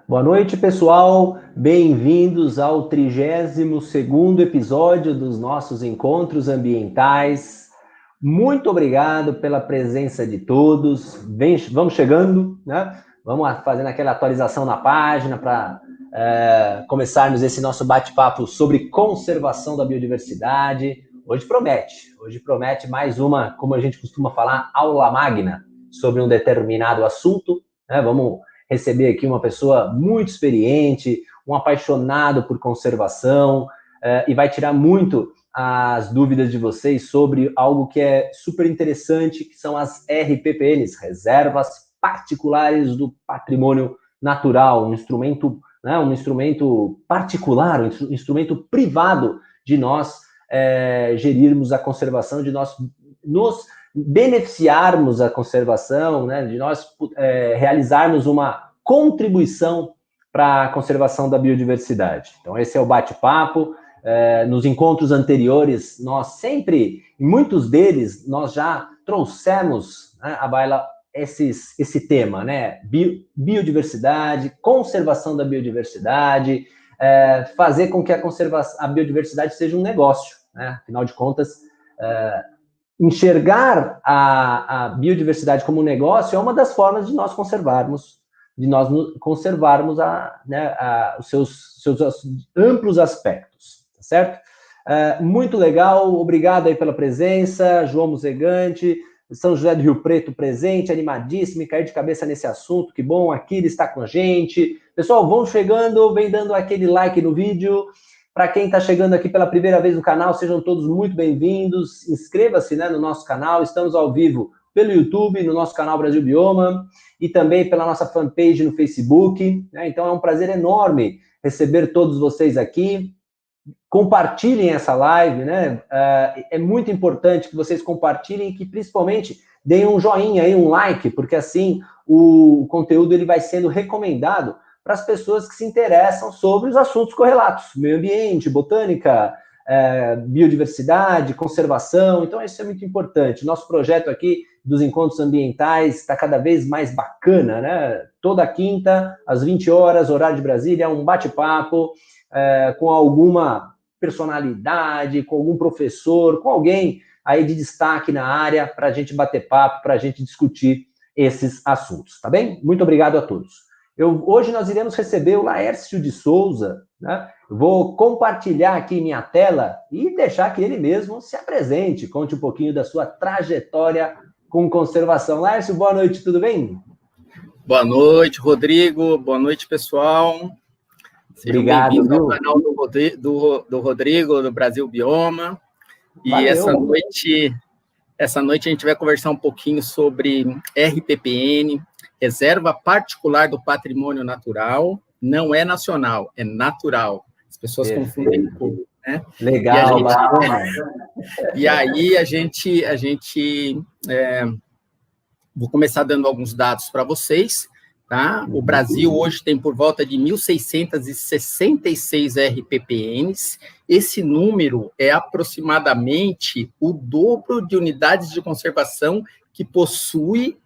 Boa noite, pessoal. Bem-vindos ao 32º episódio dos nossos encontros ambientais. Muito obrigado pela presença de todos. Vamos chegando, né? Vamos fazendo aquela atualização na página para começarmos esse nosso bate-papo sobre conservação da biodiversidade. Hoje promete mais uma, como a gente costuma falar, aula magna sobre um determinado assunto, né? Vamos receber aqui uma pessoa muito experiente, um apaixonado por conservação, e vai tirar muito as dúvidas de vocês sobre algo que é super interessante, que são as RPPNs, Reservas Particulares do Patrimônio Natural, um instrumento, né, um instrumento particular, um instrumento privado de nós gerirmos a conservação, de nós nos beneficiarmos a conservação, né, de nós realizarmos uma contribuição para a conservação da biodiversidade. Então, esse é o bate-papo. Nos encontros anteriores, nós sempre, em muitos deles, nós já trouxemos, né, à baila esse tema, né? Biodiversidade, conservação da biodiversidade, fazer com que a biodiversidade seja um negócio, né? Afinal de contas, enxergar a biodiversidade como um negócio é uma das formas de nós conservarmos, os seus amplos aspectos, tá certo? Muito legal, obrigado aí pela presença, João Muzegante, São José do Rio Preto presente, animadíssimo e cair de cabeça nesse assunto, que bom, aqui ele está com a gente. Pessoal, vão chegando, vem dando aquele like no vídeo. Para quem está chegando aqui pela primeira vez no canal, sejam todos muito bem-vindos. Inscreva-se, né, no nosso canal. Estamos ao vivo pelo YouTube, no nosso canal Brasil Bioma, e também pela nossa fanpage no Facebook. Né? Então é um prazer enorme receber todos vocês aqui. Compartilhem essa live, né? É muito importante que vocês compartilhem e que principalmente deem um joinha aí, um like, porque assim o conteúdo ele vai sendo recomendado para as pessoas que se interessam sobre os assuntos correlatos, meio ambiente, botânica, biodiversidade, conservação. Então, isso é muito importante. Nosso projeto aqui dos encontros ambientais está cada vez mais bacana, né? Toda quinta, às 20 horas, horário de Brasília, um bate-papo com alguma personalidade, com algum professor, com alguém aí de destaque na área, para a gente bater papo, para a gente discutir esses assuntos, tá bem? Muito obrigado a todos. Hoje nós iremos receber o Laércio de Souza, né? Vou compartilhar aqui minha tela e deixar que ele mesmo se apresente, conte um pouquinho da sua trajetória com conservação. Laércio, boa noite, tudo bem? Boa noite, Rodrigo. Boa noite, pessoal. Sejam bem-vindos ao canal do Rodrigo, do Brasil Bioma. E valeu. essa noite a gente vai conversar um pouquinho sobre RPPN, Reserva Particular do Patrimônio Natural. Não é nacional, é natural. As pessoas confundem um pouco, né? Legal. E aí a gente vou começar dando alguns dados para vocês, tá? O Brasil hoje tem por volta de 1.666 RPPNs. Esse número é aproximadamente o dobro de unidades de conservação que possui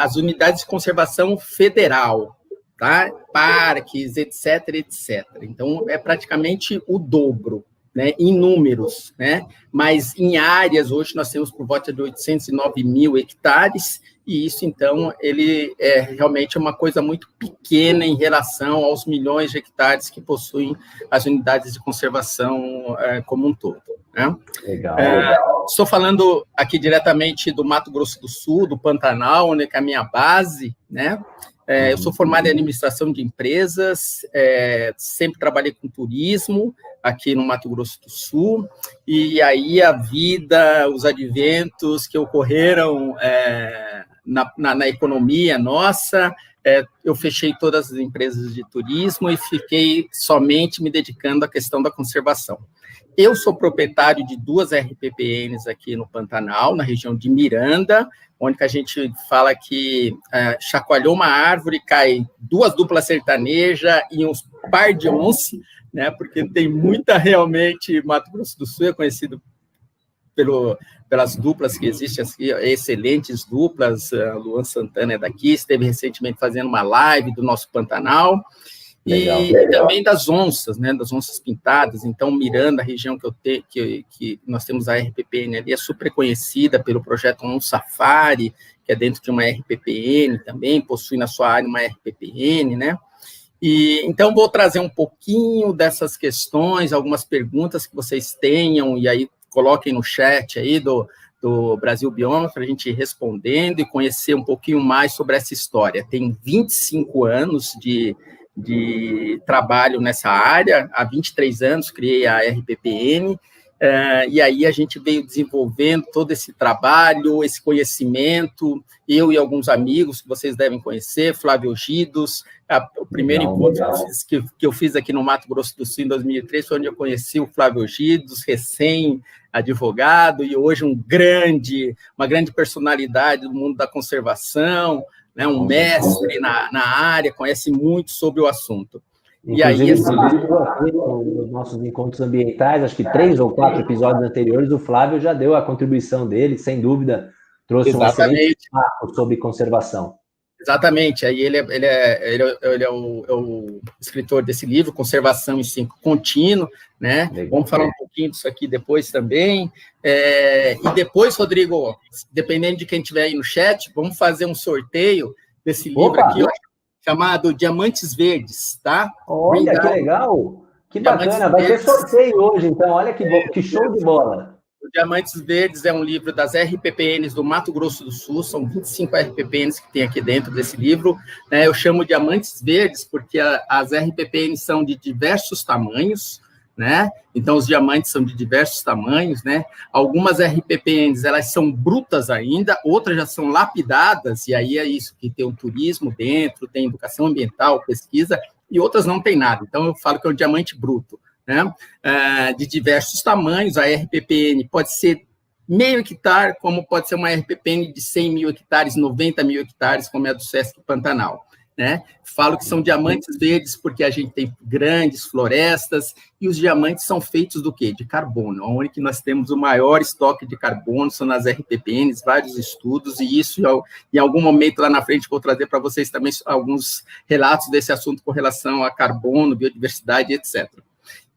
as unidades de conservação federal, tá? Parques, etc, etc. Então, é praticamente o dobro, né, em números, né? Mas em áreas, hoje nós temos por volta de 809 mil hectares, e isso, então, ele é realmente uma coisa muito pequena em relação aos milhões de hectares que possuem as unidades de conservação como um todo, né? Legal. Estou falando aqui diretamente do Mato Grosso do Sul, do Pantanal, onde é a minha base, né? Eu sou formado em administração de empresas, sempre trabalhei com turismo aqui no Mato Grosso do Sul, e aí a vida, os adventos que ocorreram na economia nossa, eu fechei todas as empresas de turismo e fiquei somente me dedicando à questão da conservação. Eu sou proprietário de 2 RPPNs aqui no Pantanal, na região de Miranda, onde que a gente fala que chacoalhou uma árvore, cai 2 duplas sertanejas e uns par de onça, né? Porque tem muita, realmente, Mato Grosso do Sul é conhecido pelas duplas que existem, assim, excelentes duplas. Luan Santana é daqui, esteve recentemente fazendo uma live do nosso Pantanal, e também das onças, né, das onças pintadas. Então, Miranda, a região que nós temos a RPPN ali, é super conhecida pelo projeto On Safari, que é dentro de uma RPPN também, possui na sua área uma RPPN, né? E, então, vou trazer um pouquinho dessas questões, algumas perguntas que vocês tenham, e aí coloquem no chat aí do Brasil Bioma, para a gente ir respondendo e conhecer um pouquinho mais sobre essa história. Tem 25 anos de trabalho nessa área, há 23 anos criei a RPPN, e aí a gente veio desenvolvendo todo esse trabalho, esse conhecimento, eu e alguns amigos que vocês devem conhecer, Flávio Gidos. O primeiro encontro que eu fiz aqui no Mato Grosso do Sul em 2003 foi onde eu conheci o Flávio Gidos, recém-advogado, e hoje uma grande personalidade do mundo da conservação, né, um mestre na área, conhece muito sobre o assunto. Inclusive, nos nossos encontros ambientais, acho que 3 ou 4 episódios anteriores, o Flávio já deu a contribuição dele, sem dúvida, trouxe um excelente papo sobre conservação. Exatamente, aí ele é o escritor desse livro, Conservação em 5 Contínuo, né? Legal. Vamos falar um pouquinho disso aqui depois também. E depois, Rodrigo, dependendo de quem estiver aí no chat, vamos fazer um sorteio desse livro aqui, ó, chamado Diamantes Verdes, tá? Olha, que legal! Que bacana, vai ter sorteio hoje, então, olha que show de bola! O Diamantes Verdes é um livro das RPPNs do Mato Grosso do Sul, são 25 RPPNs que tem aqui dentro desse livro, né? Eu chamo Diamantes Verdes porque as RPPNs são de diversos tamanhos, né? Então, os diamantes são de diversos tamanhos, né? Algumas RPPNs, elas são brutas ainda, outras já são lapidadas, e aí é isso, que tem o turismo dentro, tem educação ambiental, pesquisa, e outras não tem nada. Então, eu falo que é um diamante bruto, né? De diversos tamanhos. A RPPN pode ser meio hectare, como pode ser uma RPPN de 100 mil hectares, 90 mil hectares, como é a do Sesc Pantanal, né? Falo que são diamantes verdes porque a gente tem grandes florestas, e os diamantes são feitos do quê? De carbono, onde que nós temos o maior estoque de carbono, são nas RPPNs, vários estudos, e isso, em algum momento lá na frente, vou trazer para vocês também alguns relatos desse assunto com relação a carbono, biodiversidade, etc.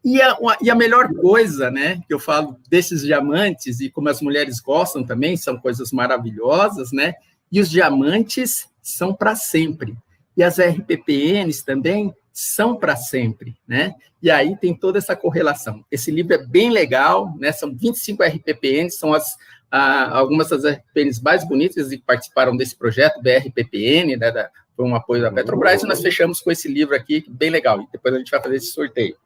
E a melhor coisa, né, que eu falo desses diamantes, e como as mulheres gostam também, são coisas maravilhosas, né, e os diamantes são para sempre. E as RPPNs também são para sempre, né? E aí tem toda essa correlação. Esse livro é bem legal, né? São 25 RPPNs, são algumas das RPPNs mais bonitas e que participaram desse projeto, da RPPN, né? Foi um apoio da Petrobras, e nós fechamos com esse livro aqui, bem legal. E depois a gente vai fazer esse sorteio.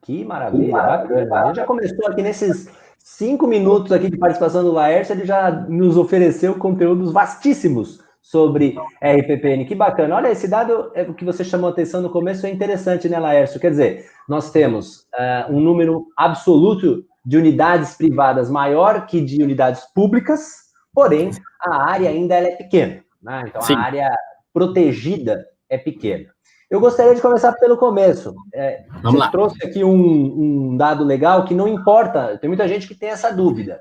Que maravilha, bacana. A gente já começou aqui nesses 5 minutos aqui de participação do Laércio, ele já nos ofereceu conteúdos vastíssimos sobre RPPN, que bacana. Olha, esse dado que você chamou a atenção no começo é interessante, né, Laércio? Quer dizer, nós temos um número absoluto de unidades privadas maior que de unidades públicas, porém, a área ainda ela é pequena, né? Então, sim, a área protegida é pequena. Eu gostaria de começar pelo começo. Você trouxe aqui um dado legal que não importa, tem muita gente que tem essa dúvida.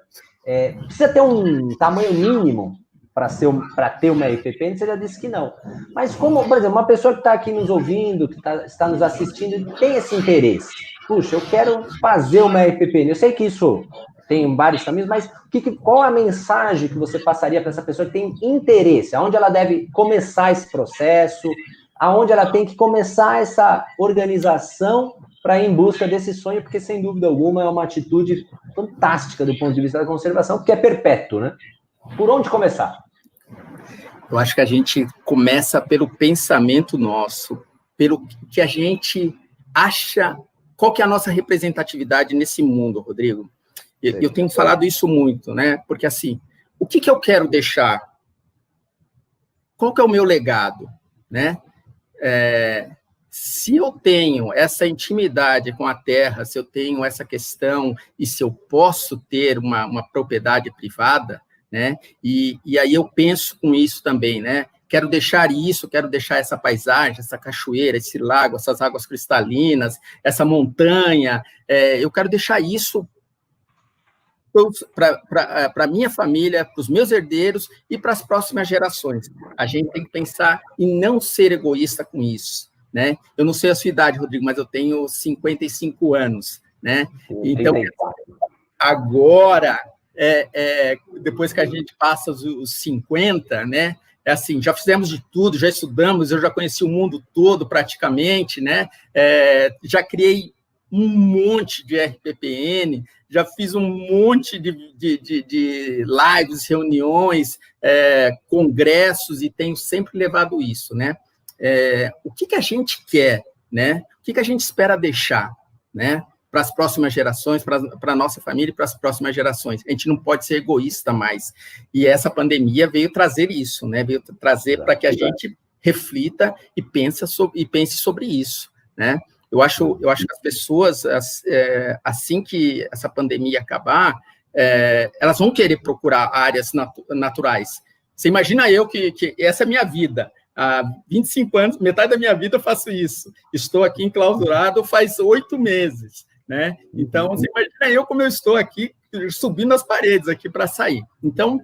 Precisa ter um tamanho mínimo para ter uma RPPN? Você já disse que não. Mas como, por exemplo, uma pessoa que está aqui nos ouvindo, que está nos assistindo, tem esse interesse. Puxa, eu quero fazer uma RPPN. Eu sei que isso tem vários caminhos, mas qual a mensagem que você passaria para essa pessoa que tem interesse? Aonde ela deve começar esse processo? Aonde ela tem que começar essa organização para ir em busca desse sonho? Porque, sem dúvida alguma, é uma atitude fantástica do ponto de vista da conservação, porque é perpétuo, né? Por onde começar? Eu acho que a gente começa pelo pensamento nosso, pelo que a gente acha, qual que é a nossa representatividade nesse mundo, Rodrigo. Eu tenho falado isso muito, né? Porque, assim, o que eu quero deixar? Qual que é o meu legado, né? Se eu tenho essa intimidade com a terra, se eu tenho essa questão, e se eu posso ter uma propriedade privada, né? E aí eu penso com isso também, né? Quero deixar isso, quero deixar essa paisagem, essa cachoeira, esse lago, essas águas cristalinas, essa montanha, eu quero deixar isso para a minha família, para os meus herdeiros e para as próximas gerações. A gente tem que pensar em não ser egoísta com isso, né? Eu não sei a sua idade, Rodrigo, mas eu tenho 55 anos, né? Então, agora, depois que a gente passa os 50, né? É assim, já fizemos de tudo, já estudamos, eu já conheci o mundo todo praticamente, né? Já criei um monte de RPPN, já fiz um monte de lives, reuniões, congressos, e tenho sempre levado isso, né? O que a gente quer, né? O que a gente espera deixar, né? Para as próximas gerações, para a nossa família e para as próximas gerações. A gente não pode ser egoísta mais. E essa pandemia veio trazer isso, né? Veio trazer para que a gente reflita e pense sobre isso, né? Eu acho que as pessoas, assim que essa pandemia acabar, elas vão querer procurar áreas naturais. Você imagina eu que essa é a minha vida. Há 25 anos, metade da minha vida eu faço isso. Estou aqui enclausurado faz 8 meses. Né? Então, você imagina eu como eu estou aqui, subindo as paredes aqui para sair. Então,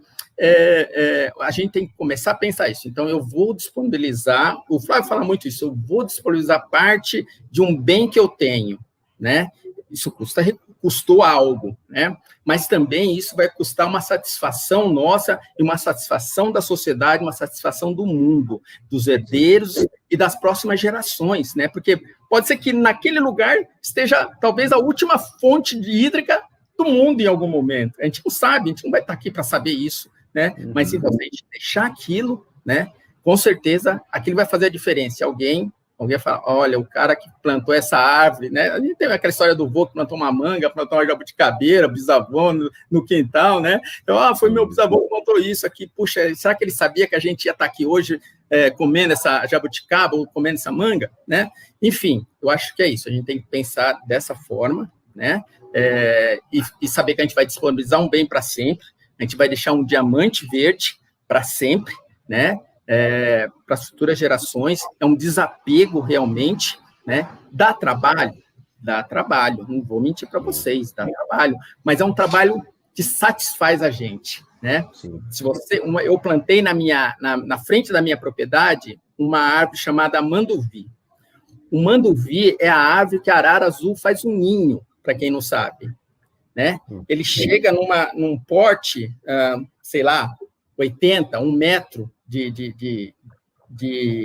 a gente tem que começar a pensar isso. Então, eu vou disponibilizar, o Flávio fala muito isso, eu vou disponibilizar parte de um bem que eu tenho, né? Isso custou algo, né? Mas também isso vai custar uma satisfação nossa e uma satisfação da sociedade, uma satisfação do mundo, dos herdeiros e das próximas gerações, né? Porque pode ser que naquele lugar esteja talvez a última fonte de hídrica do mundo em algum momento. A gente não sabe, a gente não vai estar aqui para saber isso, né? Mas então, se a gente deixar aquilo, né? Com certeza, aquilo vai fazer a diferença. Alguém fala, olha, o cara que plantou essa árvore, né? A gente tem aquela história do vô que plantou uma manga, plantou uma jabuticabeira, bisavô no quintal, né? Então, foi meu bisavô que plantou isso aqui. Puxa, será que ele sabia que a gente ia estar aqui hoje comendo essa jabuticaba ou comendo essa manga, né? Enfim, eu acho que é isso. A gente tem que pensar dessa forma, né? E saber que a gente vai disponibilizar um bem para sempre, a gente vai deixar um diamante verde para sempre, né? Para as futuras gerações, é um desapego realmente, né? Dá trabalho, não vou mentir para vocês, dá trabalho, mas é um trabalho que satisfaz a gente, né? Se eu plantei na frente da minha propriedade uma árvore chamada manduvi. O manduvi é a árvore que a arara azul faz um ninho, para quem não sabe, né? Ele chega num porte, sei lá, 80, 1 metro de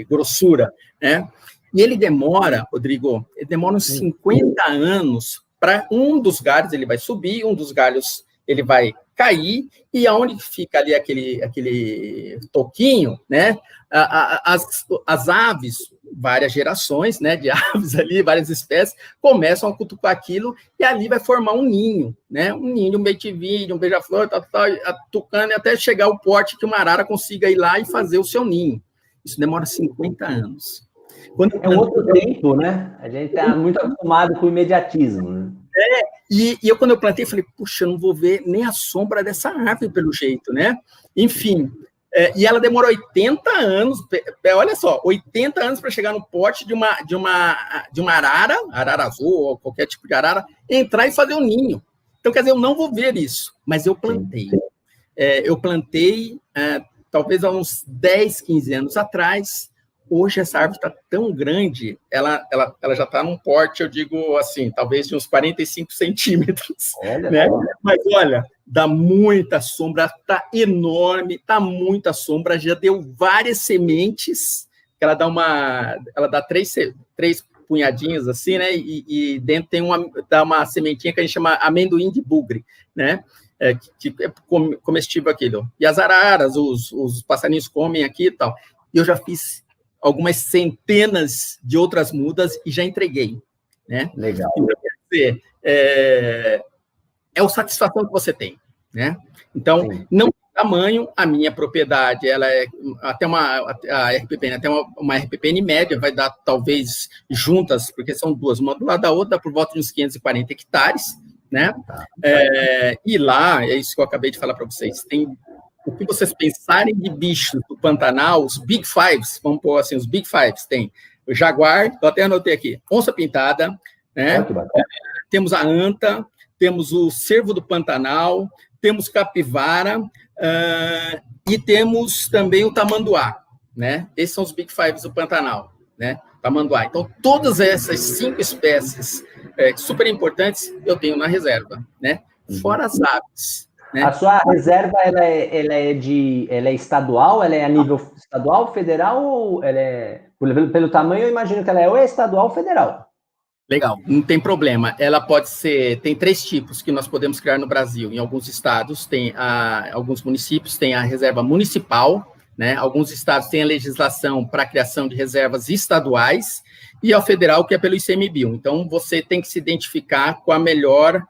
grossura, né? E ele demora, Rodrigo, uns 50 anos para um dos galhos ele vai subir, um dos galhos ele vai cair, e aonde fica ali aquele toquinho, né? As aves, várias gerações, né, de aves ali, várias espécies, começam a cutucar aquilo, e ali vai formar um ninho, né? Um ninho, um beitivide, um beija-flor, tucano, até chegar ao porte que uma arara consiga ir lá e fazer o seu ninho. Isso demora 50 anos. Outro tempo, né? A gente está muito acostumado com o imediatismo, né? E quando eu plantei, falei, puxa, eu não vou ver nem a sombra dessa árvore, pelo jeito, né? Enfim, e ela demorou 80 anos, olha só, 80 anos para chegar no pote de uma arara azul, ou qualquer tipo de arara, entrar e fazer um ninho. Então, quer dizer, eu não vou ver isso, mas eu plantei. Eu plantei, talvez há uns 10, 15 anos atrás. Hoje essa árvore está tão grande, ela já está num porte, eu digo assim, talvez de uns 45 centímetros, né? Mas olha, dá muita sombra, está enorme, está muita sombra, já deu várias sementes, ela dá três punhadinhos assim, né? E dentro dá uma sementinha que a gente chama amendoim de bugre, né? Que é comestível aquilo. E as araras, os passarinhos comem aqui e tal. E eu já fiz algumas centenas de outras mudas e já entreguei, né? Legal. Então, quer dizer, é a satisfação que você tem, né? Então, não tem tamanho, a minha propriedade, ela é até a RPPN, até uma RPPN média, vai dar, talvez, juntas, porque são duas, uma do lado da outra, dá por volta de uns 540 hectares, né? E lá, é isso que eu acabei de falar para vocês, tem o que vocês pensarem de bichos do Pantanal, os Big Fives, vamos pôr assim, os Big Fives, tem o jaguar, eu até anotei aqui, onça-pintada, né? Temos a anta, temos o cervo do Pantanal, temos capivara e temos também o tamanduá, né? Esses são os Big Fives do Pantanal, né? Tamanduá. Então, todas essas 5 espécies super importantes eu tenho na reserva, né? Fora as aves. Né? A sua reserva, ela é estadual? Ela é a nível estadual, federal? Ou ela é... Pelo tamanho, eu imagino que ela é ou estadual ou federal. Legal, não tem problema. Ela pode ser... Tem 3 tipos que nós podemos criar no Brasil. Em alguns estados, alguns municípios têm a reserva municipal, né? Alguns estados têm a legislação para a criação de reservas estaduais e ao federal, que é pelo ICMBio. Então, você tem que se identificar com a melhor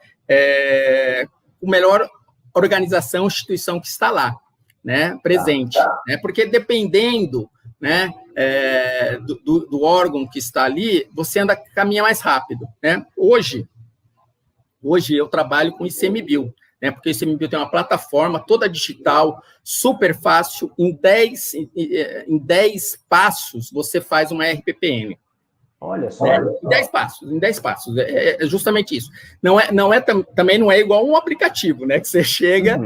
organização, instituição que está lá, né, presente, né, porque dependendo, né, do órgão que está ali, você caminha mais rápido, né. Hoje eu trabalho com ICMBio, né, porque o ICMBio tem uma plataforma toda digital, super fácil, em 10 passos você faz uma RPPN. Olha só. Em 10 passos, é justamente isso. Também não é igual um aplicativo, né? Que você chega,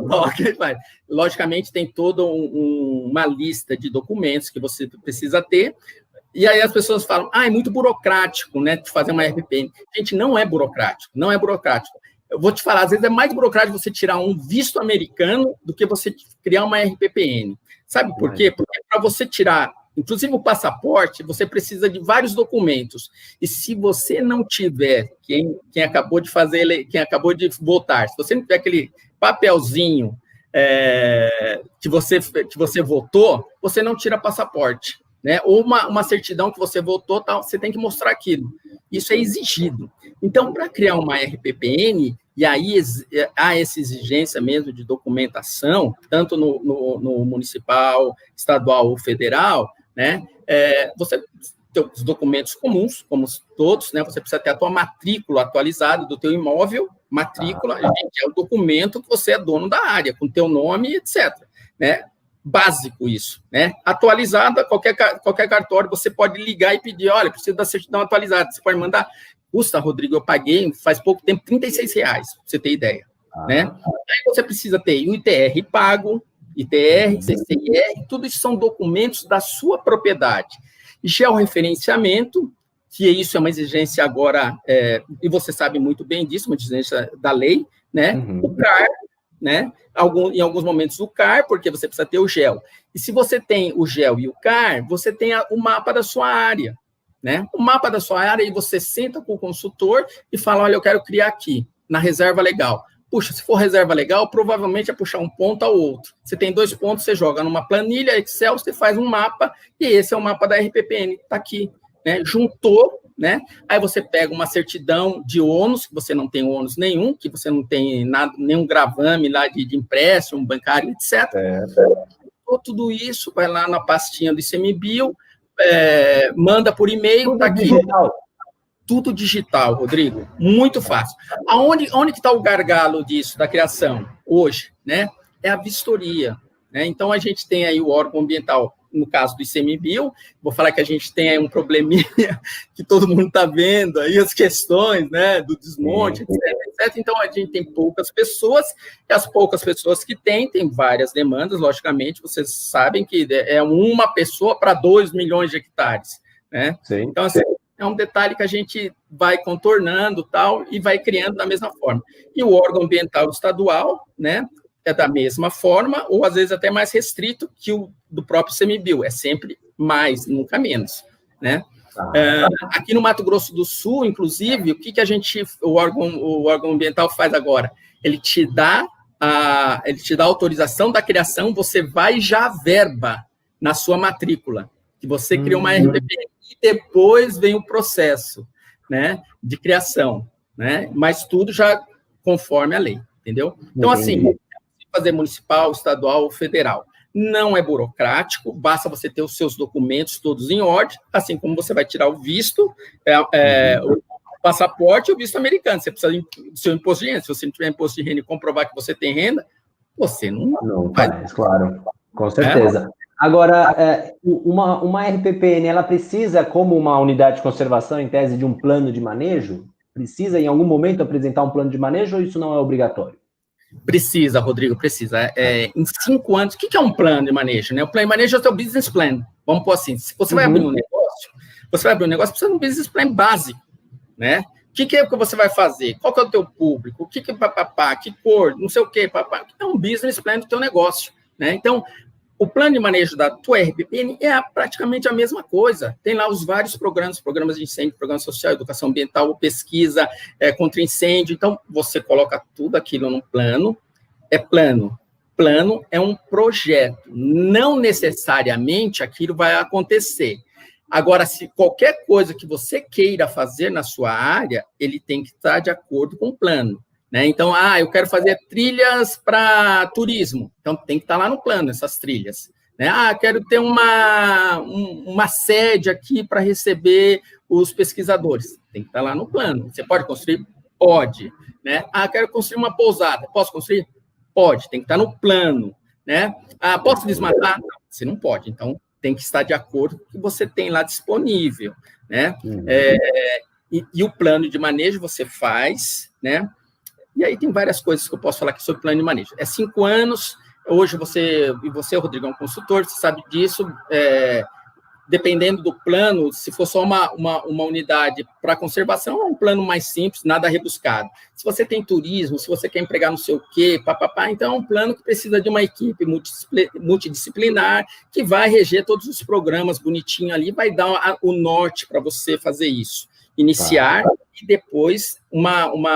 toca e faz. Logicamente, tem toda uma lista de documentos que você precisa ter, e aí as pessoas falam, é muito burocrático, né? De fazer uma RPPN. Gente, não é burocrático. Eu vou te falar, às vezes é mais burocrático você tirar um visto americano do que você criar uma RPPN. Sabe por quê? Porque para você tirar, inclusive o passaporte, você precisa de vários documentos. E se você não tiver, quem acabou de fazer, quem acabou de votar, se você não tiver aquele papelzinho que você votou, você não tira passaporte, né? Ou uma certidão que você votou, tal, você tem que mostrar aquilo. Isso é exigido. Então, para criar uma RPPN, e aí há essa exigência mesmo de documentação, tanto no municipal, estadual ou federal, né? Você tem os documentos comuns, como todos, né? Você precisa ter a tua matrícula atualizada do teu imóvel, matrícula, é o documento que você é dono da área, com teu nome, etc. Né? Básico isso, né? Atualizada, qualquer cartório, você pode ligar e pedir, olha, preciso da certidão atualizada, você pode mandar, custa, Rodrigo, eu paguei faz pouco tempo, R$36, pra você ter ideia, né? Aí você precisa ter o ITR pago, ITR, CCIR, tudo isso são documentos da sua propriedade. Georreferenciamento, que isso é uma exigência agora, e você sabe muito bem disso, uma exigência da lei, né? O CAR, né? Em alguns momentos o CAR, porque você precisa ter o GEL. E se você tem o GEL e o CAR, você tem o mapa da sua área, né? O mapa da sua área, e você senta com o consultor e fala, olha, eu quero criar aqui, na reserva legal. Puxa, se for reserva legal, provavelmente é puxar um ponto ao outro. Você tem 2 pontos, você joga numa planilha Excel, você faz um mapa, e esse é o mapa da RPPN, está aqui, né? Juntou, né? Aí você pega uma certidão de ônus, que você não tem ônus nenhum, que você não tem nada, nenhum gravame lá de empréstimo bancário, etc. Tudo isso, vai lá na pastinha do ICMBio, manda por e-mail, está aqui. Tudo digital, Rodrigo, muito fácil. Onde que está o gargalo disso, da criação, hoje, né? É a vistoria, né? Então, a gente tem aí o órgão ambiental, no caso do ICMBio, vou falar que a gente tem aí um probleminha que todo mundo está vendo, aí as questões, né, do desmonte, etc. Então, a gente tem poucas pessoas, e as poucas pessoas que tem várias demandas, logicamente, vocês sabem que é uma pessoa para 2 milhões de hectares, né? Sim. Então, assim, é um detalhe que a gente vai contornando tal, e vai criando da mesma forma. E o órgão ambiental estadual, né, é da mesma forma, ou às vezes até mais restrito que o do próprio ICMBio, é sempre mais, nunca menos, né? Aqui no Mato Grosso do Sul, inclusive, o que o órgão ambiental faz agora? Ele te dá a autorização da criação, você vai já verba na sua matrícula, que você criou uma RPPN, e depois vem o processo, né, de criação, né? Mas tudo já conforme a lei, entendeu? Então, assim, fazer municipal, estadual ou federal. Não é burocrático, basta você ter os seus documentos todos em ordem, assim como você vai tirar o visto, o passaporte e o visto americano. Você precisa do seu imposto de renda. Se você não tiver imposto de renda e comprovar que você tem renda, você não faz. Claro, com certeza. Agora, uma RPPN, ela precisa, como uma unidade de conservação, em tese, de um plano de manejo? precisa em algum momento apresentar um plano de manejo ou isso não é obrigatório? Precisa, Rodrigo, precisa. Em 5 anos, o que é um plano de manejo? Né? O plano de manejo é o seu business plan. Vamos pôr assim, se você vai abrir um negócio, precisa de um business plan básico, né? O que é que você vai fazer? Qual que é o teu público? O que é papapá? Que cor? Não sei o quê, papá. É um business plan do teu negócio, né? Então, o plano de manejo da tua RPPN é praticamente a mesma coisa. Tem lá os vários programas de incêndio, programa social, educação ambiental, pesquisa contra incêndio. Então, você coloca tudo aquilo num plano. Plano. Plano é um projeto. Não necessariamente aquilo vai acontecer. Agora, se qualquer coisa que você queira fazer na sua área, ele tem que estar de acordo com o plano. Né? Então, eu quero fazer trilhas para turismo. Então, tem que estar lá no plano, essas trilhas. Né? Quero ter uma sede aqui para receber os pesquisadores. Tem que estar lá no plano. Você pode construir? Pode. Né? Quero construir uma pousada. Posso construir? Pode. Tem que estar no plano. Né? Posso desmatar? Não, você não pode. Então, tem que estar de acordo com o que você tem lá disponível. Né? E o plano de manejo você faz, né? E aí tem várias coisas que eu posso falar aqui sobre plano de manejo. 5 anos, hoje você, Rodrigo, é um consultor, você sabe disso, dependendo do plano, se for só uma unidade para conservação, é um plano mais simples, nada rebuscado. Se você tem turismo, se você quer empregar não sei o quê, então é um plano que precisa de uma equipe multidisciplinar que vai reger todos os programas bonitinho ali, vai dar o norte para você fazer isso. Iniciar e depois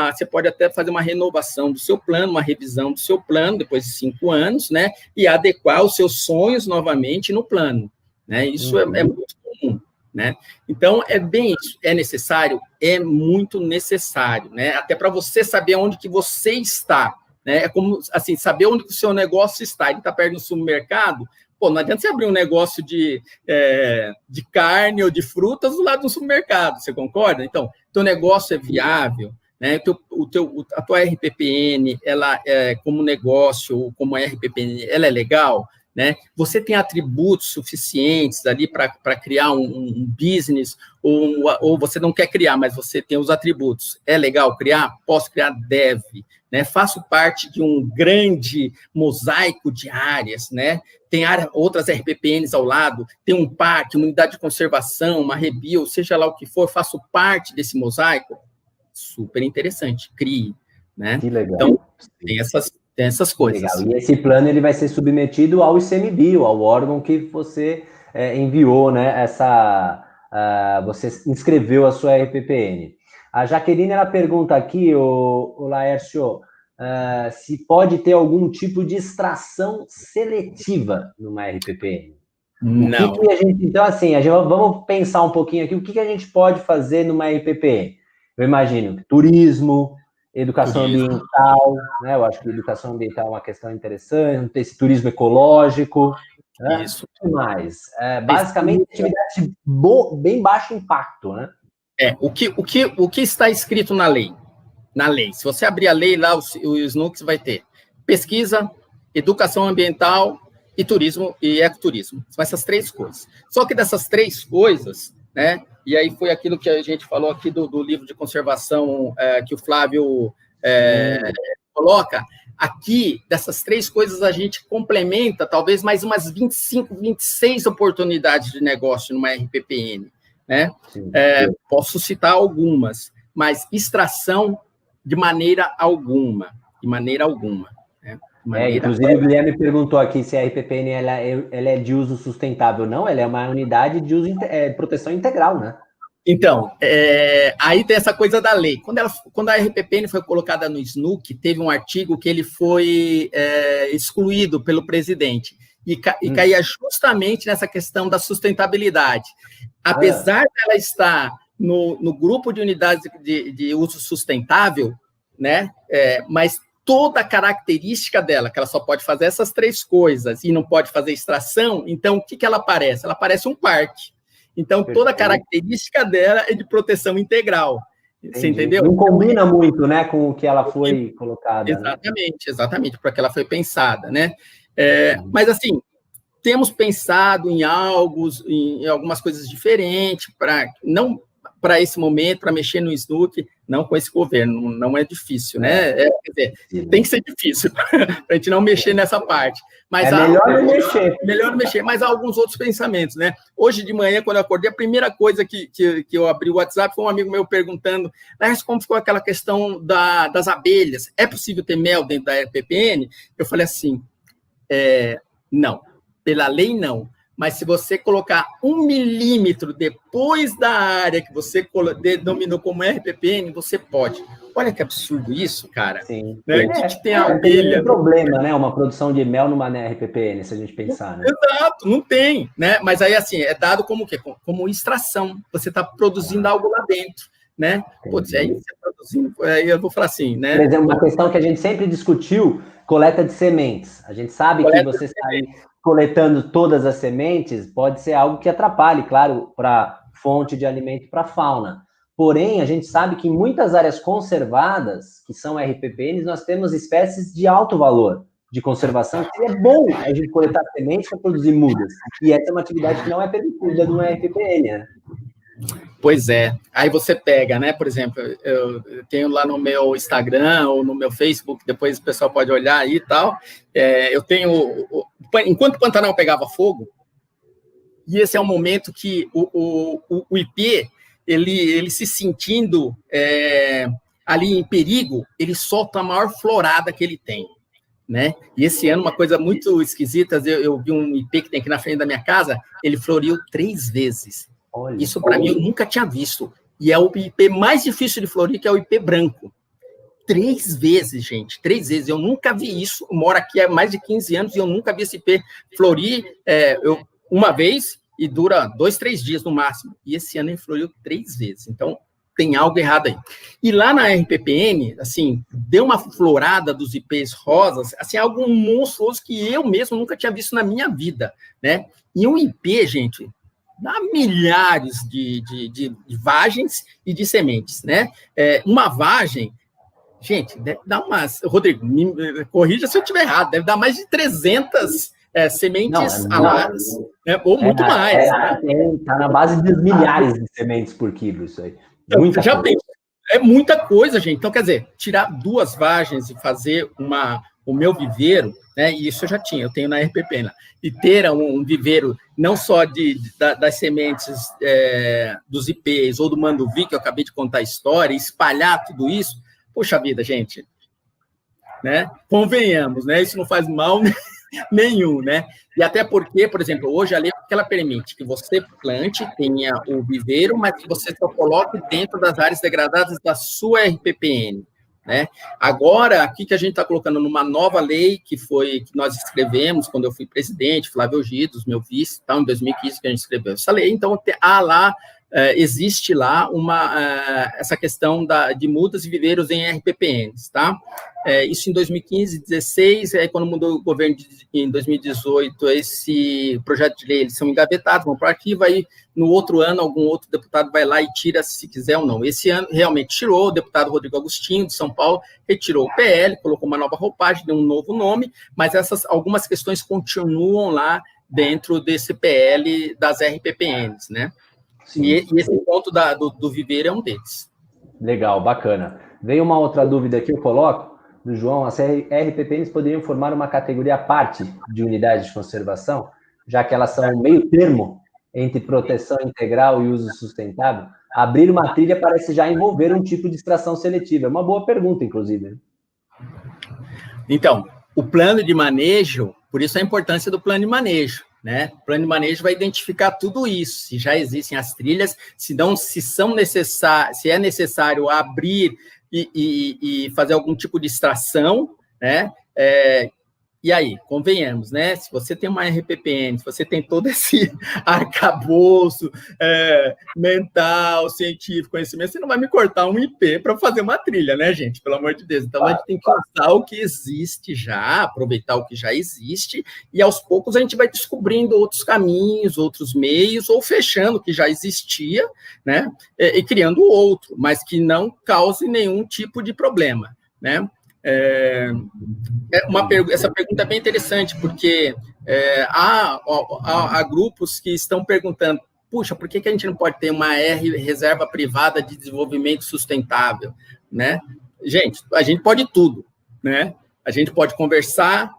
você pode até fazer uma renovação do seu plano, uma revisão do seu plano depois de 5 anos, né? E adequar os seus sonhos novamente no plano, né? Isso é muito comum, né? Então, é bem isso. É necessário? É muito necessário, né? Até para você saber onde que você está, né? É como, assim, saber onde que o seu negócio está. Ele está perto do supermercado? Pô, não adianta você abrir um negócio de carne ou de frutas do lado do supermercado, você concorda? Então, teu negócio é viável, né? A tua RPPN, ela como negócio, como RPPN, ela é legal, né? Você tem atributos suficientes ali para criar um business, ou você não quer criar, mas você tem os atributos. É legal criar? Posso criar? Deve. Né? Faço parte de um grande mosaico de áreas, né? Tem outras RPPNs ao lado, tem um parque, uma unidade de conservação, uma rebio, seja lá o que for, faço parte desse mosaico. Super interessante, crie. Né? Que legal. Então, tem essas coisas. Legal. E esse plano ele vai ser submetido ao ICMBio, ao órgão que você enviou, né? Você inscreveu a sua RPPN. A Jaqueline, ela pergunta aqui, o Laércio, se pode ter algum tipo de extração seletiva numa RPPN. Não. Então, assim, vamos pensar um pouquinho aqui, o que a gente pode fazer numa RPPN? Eu imagino turismo, educação ambiental, né? Eu acho que educação ambiental é uma questão interessante, ter esse turismo ecológico, né? Isso. O que mais? Basicamente, atividade de bem baixo impacto, né? O que está escrito na lei? Na lei. Se você abrir a lei lá, o SNUCS vai ter pesquisa, educação ambiental e turismo e ecoturismo. São essas 3 coisas. Só que dessas 3 coisas, né? E aí foi aquilo que a gente falou aqui do livro de conservação que o Flávio coloca. Aqui, dessas 3 coisas, a gente complementa talvez mais umas 25, 26 oportunidades de negócio numa RPPN. Né? Posso citar algumas, mas extração de maneira alguma. Né? Inclusive, o Guilherme perguntou aqui se a RPPN ela é de uso sustentável. Não, ela é uma unidade de uso proteção integral, né? Então, aí tem essa coisa da lei. Quando a RPPN foi colocada no SNUC, teve um artigo que ele foi excluído pelo presidente. E caía justamente nessa questão da sustentabilidade. Apesar dela estar no grupo de unidades de uso sustentável, né? Mas toda a característica dela, que ela só pode fazer essas 3 coisas e não pode fazer extração, então o que ela parece? Ela parece um parque. Então, toda a característica dela é de proteção integral. Entendi. Você entendeu? Não combina muito, né, com o que ela foi colocada. Exatamente, para que ela foi pensada, né? Mas, assim, temos pensado em algumas coisas diferentes, para esse momento, para mexer no Snook, não com esse governo, não é difícil, né? Quer dizer, tem que ser difícil para a gente não mexer nessa parte. Mas melhor não mexer. Melhor não mexer, mas há alguns outros pensamentos, né? Hoje de manhã, quando eu acordei, a primeira coisa que eu abri o WhatsApp foi um amigo meu perguntando, mas como ficou aquela questão das abelhas? É possível ter mel dentro da RPPN? Eu falei assim, não, pela lei não. Mas se você colocar 1 milímetro depois da área que você denominou como RPPN, você pode. Olha que absurdo isso, cara. Sim. Né? Que tem a abelha. Não tem problema, né? Uma produção de mel numa RPPN, se a gente pensar, né? Exato, não tem, né? Mas aí, assim, é dado como o quê? Como extração. Você está produzindo algo lá dentro, né? Putz, aí você produzindo, aí eu vou falar assim, né? Por exemplo, uma questão que a gente sempre discutiu, coleta de sementes. A gente sabe que você sair coletando todas as sementes pode ser algo que atrapalhe, claro, para fonte de alimento para a fauna. Porém, a gente sabe que em muitas áreas conservadas, que são RPPNs, nós temos espécies de alto valor de conservação, que é bom a gente coletar sementes para produzir mudas. E essa é uma atividade que não é permitida no RPPN, né? Pois é. Aí você pega, né? Por exemplo, eu tenho lá no meu Instagram ou no meu Facebook, depois o pessoal pode olhar aí e tal. Eu tenho... Enquanto o Pantanal pegava fogo, e esse é um momento que o IP, ele se sentindo ali em perigo, ele solta a maior florada que ele tem, né? E esse ano, uma coisa muito esquisita, eu vi um IP que tem aqui na frente da minha casa, ele floriu 3 vezes. Olha, isso, para mim, eu nunca tinha visto. E é o IP mais difícil de florir, que é o IP branco. 3 vezes, gente. 3 vezes. Eu nunca vi isso. Eu moro aqui há mais de 15 anos e eu nunca vi esse IP florir uma vez e dura 2, 3 dias no máximo. E esse ano ele floriu 3 vezes. Então, tem algo errado aí. E lá na RPPN, assim, deu uma florada dos IPs rosas, assim, algo monstruoso que eu mesmo nunca tinha visto na minha vida, né? E um IP, gente... dá milhares de vagens e de sementes, né? Uma vagem, gente, deve dar umas... Rodrigo, me corrija se eu estiver errado, deve dar mais de 300 sementes aladas, né? Ou muito mais. Está na base de milhares de sementes por quilo, isso aí. Já tem, é muita coisa, gente. Então, quer dizer, tirar 2 vagens e fazer o meu viveiro, né? E isso eu já tinha, eu tenho na RPP, e ter um viveiro não só das sementes dos IPs ou do manduvi, que eu acabei de contar a história, e espalhar tudo isso, poxa vida, gente, né? Convenhamos, né? Isso não faz mal nenhum, né? E até porque, por exemplo, hoje a lei que ela permite que você plante, tenha o viveiro, mas que você só coloque dentro das áreas degradadas da sua RPPN, né? Agora, aqui que a gente está colocando numa nova lei que nós escrevemos quando eu fui presidente, Flávio Gidos, meu vice, tal, em 2015 que a gente escreveu essa lei, então existe lá essa questão de mudas e viveiros em RPPNs, tá? Isso em 2015, 2016, quando mudou o governo em 2018, esse projeto de lei, eles são engavetados, vão para o arquivo, aí no outro ano algum outro deputado vai lá e tira se quiser ou não. Esse ano realmente tirou, o deputado Rodrigo Agostinho, de São Paulo, retirou o PL, colocou uma nova roupagem, deu um novo nome, mas algumas questões continuam lá dentro desse PL das RPPNs, né? E esse ponto do viveiro é um deles. Legal, bacana. Veio uma outra dúvida aqui, eu coloco, do João. As RPPNs poderiam formar uma categoria à parte de unidades de conservação, já que elas são meio termo entre proteção integral e uso sustentável? Abrir uma trilha parece já envolver um tipo de extração seletiva. É uma boa pergunta, inclusive. Então, o plano de manejo, por isso a importância do plano de manejo, né? O plano de manejo vai identificar tudo isso, se já existem as trilhas, se é necessário abrir e fazer algum tipo de extração, né? E aí, convenhamos, né? Se você tem uma RPPN, se você tem todo esse arcabouço mental, científico, conhecimento, você não vai me cortar um IP para fazer uma trilha, né, gente? Pelo amor de Deus. Então, a gente tem que usar o que existe já, aproveitar o que já existe, e aos poucos a gente vai descobrindo outros caminhos, outros meios, ou fechando o que já existia, né? E criando outro, mas que não cause nenhum tipo de problema, né? Essa pergunta é bem interessante, porque há grupos que estão perguntando puxa, por que a gente não pode ter uma reserva privada de desenvolvimento sustentável, né? Gente, a gente pode tudo, né? A gente pode conversar,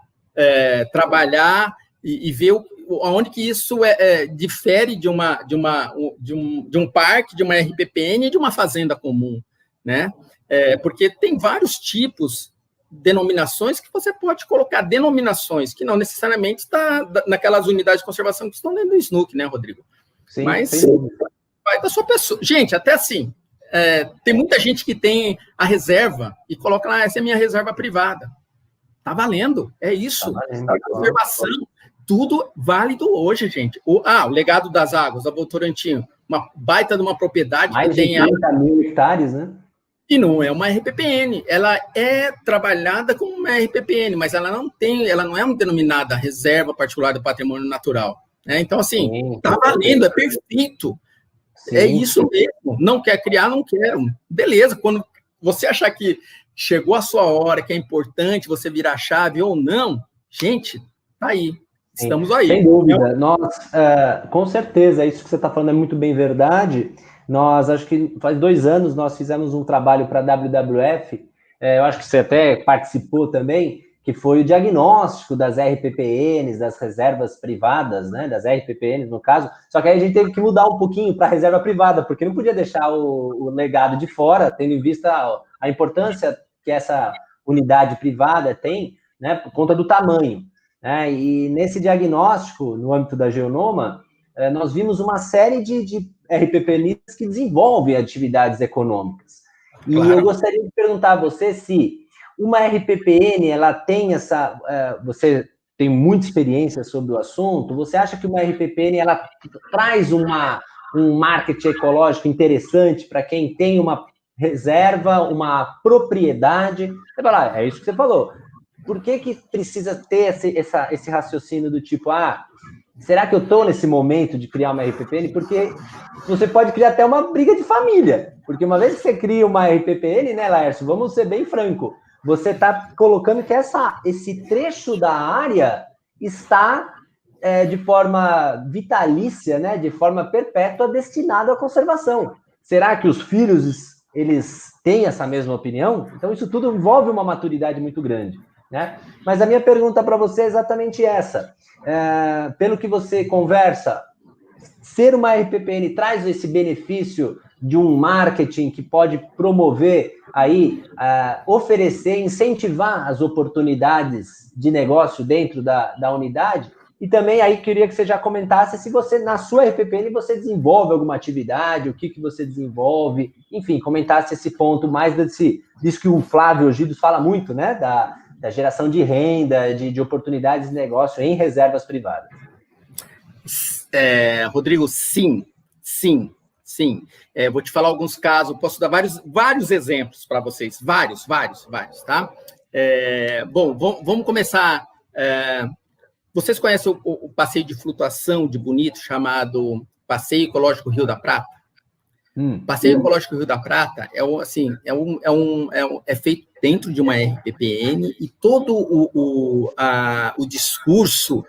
trabalhar e ver onde que isso difere de um parque, de uma RPPN e de uma fazenda comum, né? Porque tem vários tipos, denominações que você pode colocar, denominações que não necessariamente está naquelas unidades de conservação que estão dentro do SNUC, né, Rodrigo? Sim, mas vai da sua pessoa. Gente, até assim, tem muita gente que tem a reserva e coloca lá, essa é minha reserva privada. Tá valendo, é isso. Tá valendo, a conservação, tudo válido hoje, gente. O legado das águas, da Votorantim, uma baita de uma propriedade mais que tem... Mais de 30 mil hectares, né? E não é uma RPPN, ela é trabalhada como uma RPPN, mas ela não é denominada reserva particular do patrimônio natural. Né? Então, assim, tá valendo, é perfeito. Sim. É isso mesmo. Não quer criar, não quero. Beleza, quando você achar que chegou a sua hora, que é importante você virar a chave ou não, gente, tá aí. Estamos aí. Sem dúvida. Nós, com certeza, isso que você está falando é muito bem verdade. Nós, acho que faz 2 anos, nós fizemos um trabalho para a WWF, eu acho que você até participou também, que foi o diagnóstico das RPPNs, das reservas privadas, né, das RPPNs no caso, só que aí a gente teve que mudar um pouquinho para a reserva privada, porque não podia deixar o legado de fora, tendo em vista a importância que essa unidade privada tem, né, por conta do tamanho. Né, e nesse diagnóstico, no âmbito da Geonoma, nós vimos uma série de RPPNs que desenvolvem atividades econômicas. E claro, eu gostaria de perguntar a você se uma RPPN, ela tem essa... você tem muita experiência sobre o assunto, você acha que uma RPPN, ela traz um marketing ecológico interessante para quem tem uma reserva, uma propriedade? Você fala, é isso que você falou. Por que precisa ter esse raciocínio do tipo, será que eu estou nesse momento de criar uma RPPN? Porque você pode criar até uma briga de família. Porque uma vez que você cria uma RPPN, né, Laércio, vamos ser bem franco, você está colocando que esse trecho da área está de forma vitalícia, né, de forma perpétua, destinado à conservação. Será que os filhos, eles têm essa mesma opinião? Então, isso tudo envolve uma maturidade muito grande. Né? Mas a minha pergunta para você é exatamente essa. Pelo que você conversa, ser uma RPPN traz esse benefício de um marketing que pode promover aí, oferecer, incentivar as oportunidades de negócio dentro da unidade? E também aí queria que você já comentasse se você, na sua RPPN, você desenvolve alguma atividade, o que você desenvolve, enfim, comentasse esse ponto mais disso que o Flávio Gidos fala muito, né, da geração de renda, de oportunidades de negócio em reservas privadas. Rodrigo, sim. Vou te falar alguns casos, posso dar vários exemplos para vocês, vários, tá? Bom, vamos começar. Vocês conhecem o passeio de flutuação de Bonito, chamado Passeio Ecológico Rio da Prata? Passeio Ecológico Rio da Prata é feito dentro de uma RPPN e todo o discurso,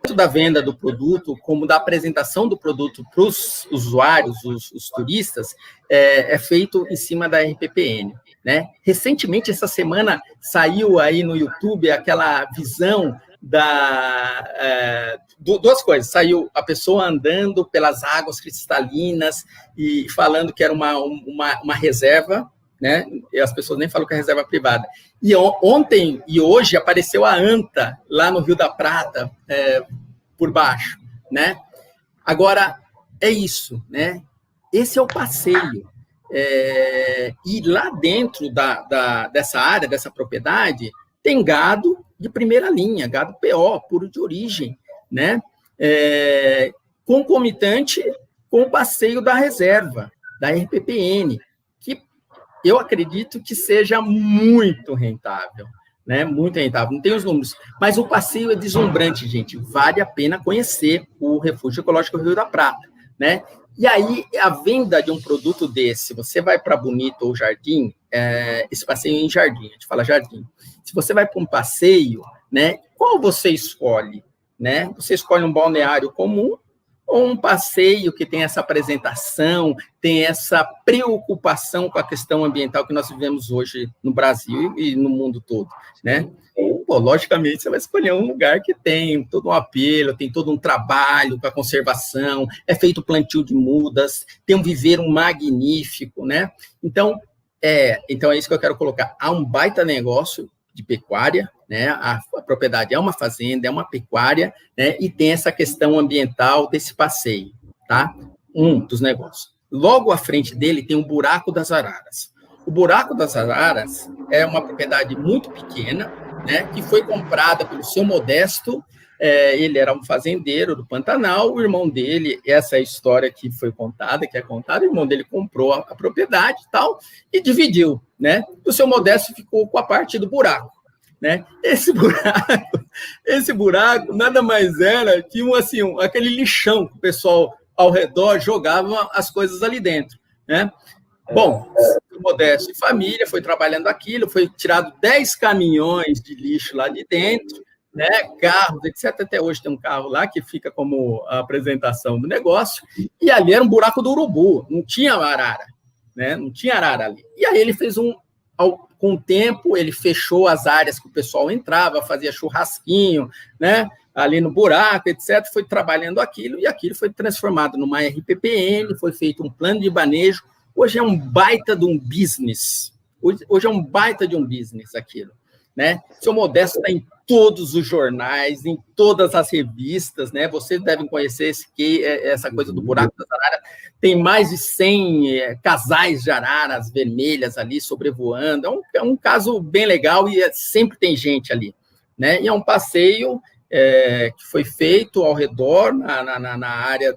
tanto da venda do produto, como da apresentação do produto para os usuários, os turistas, é feito em cima da RPPN. Né? Recentemente, essa semana, saiu aí no YouTube aquela visão duas coisas. Saiu a pessoa andando pelas águas cristalinas e falando que era uma reserva, né? E as pessoas nem falam que é reserva privada. E ontem e hoje apareceu a ANTA lá no Rio da Prata, por baixo, né? Agora, é isso, né? Esse é o passeio. E lá dentro dessa área, dessa propriedade, tem gado de primeira linha, gado PO, puro de origem, né? Concomitante com o passeio da reserva, da RPPN, que eu acredito que seja muito rentável, né? Muito rentável, não tem os números, mas o passeio é deslumbrante, gente, vale a pena conhecer o Refúgio Ecológico Rio da Prata, né? E aí, a venda de um produto desse, você vai para Bonito ou Jardim, esse passeio é em Jardim, a gente fala Jardim. Se você vai para um passeio, né, qual você escolhe? Né? Você escolhe um balneário comum ou um passeio que tem essa apresentação, tem essa preocupação com a questão ambiental que nós vivemos hoje no Brasil e no mundo todo, né? Pô, logicamente, você vai escolher um lugar que tem todo um apelo, tem todo um trabalho com a conservação, é feito plantio de mudas, tem um viveiro magnífico, né? Então é isso que eu quero colocar. Há um baita negócio de pecuária, né? A propriedade é uma fazenda, é uma pecuária, né? E tem essa questão ambiental desse passeio, tá? Um dos negócios. Logo à frente dele tem o Buraco das Araras. O Buraco das Araras é uma propriedade muito pequena, né? Que foi comprada pelo seu Modesto. Ele era um fazendeiro do Pantanal, o irmão dele, essa é a história que foi contada, o irmão dele comprou a propriedade e tal, e dividiu, né? O seu Modesto ficou com a parte do buraco, né? Esse buraco nada mais era que aquele lixão que o pessoal ao redor jogava as coisas ali dentro, né? Bom, o Modesto e família foi trabalhando aquilo, foi tirado 10 caminhões de lixo lá de dentro, né, carros, etc. Até hoje tem um carro lá que fica como a apresentação do negócio, e ali era um buraco do urubu, não tinha arara, né? Não tinha arara ali. E aí ele fez com o tempo, ele fechou as áreas que o pessoal entrava, fazia churrasquinho, né, ali no buraco, etc. Foi trabalhando aquilo, e aquilo foi transformado numa RPPN, foi feito um plano de manejo. Hoje é um baita de um business. Hoje é um baita de um business aquilo, né? Seu Modesto está em todos os jornais, em todas as revistas, né? Vocês devem conhecer essa coisa do Buraco das Araras. Tem mais de 100 casais de araras vermelhas ali sobrevoando. É um caso bem legal e sempre tem gente ali, né? E é um passeio que foi feito ao redor, na área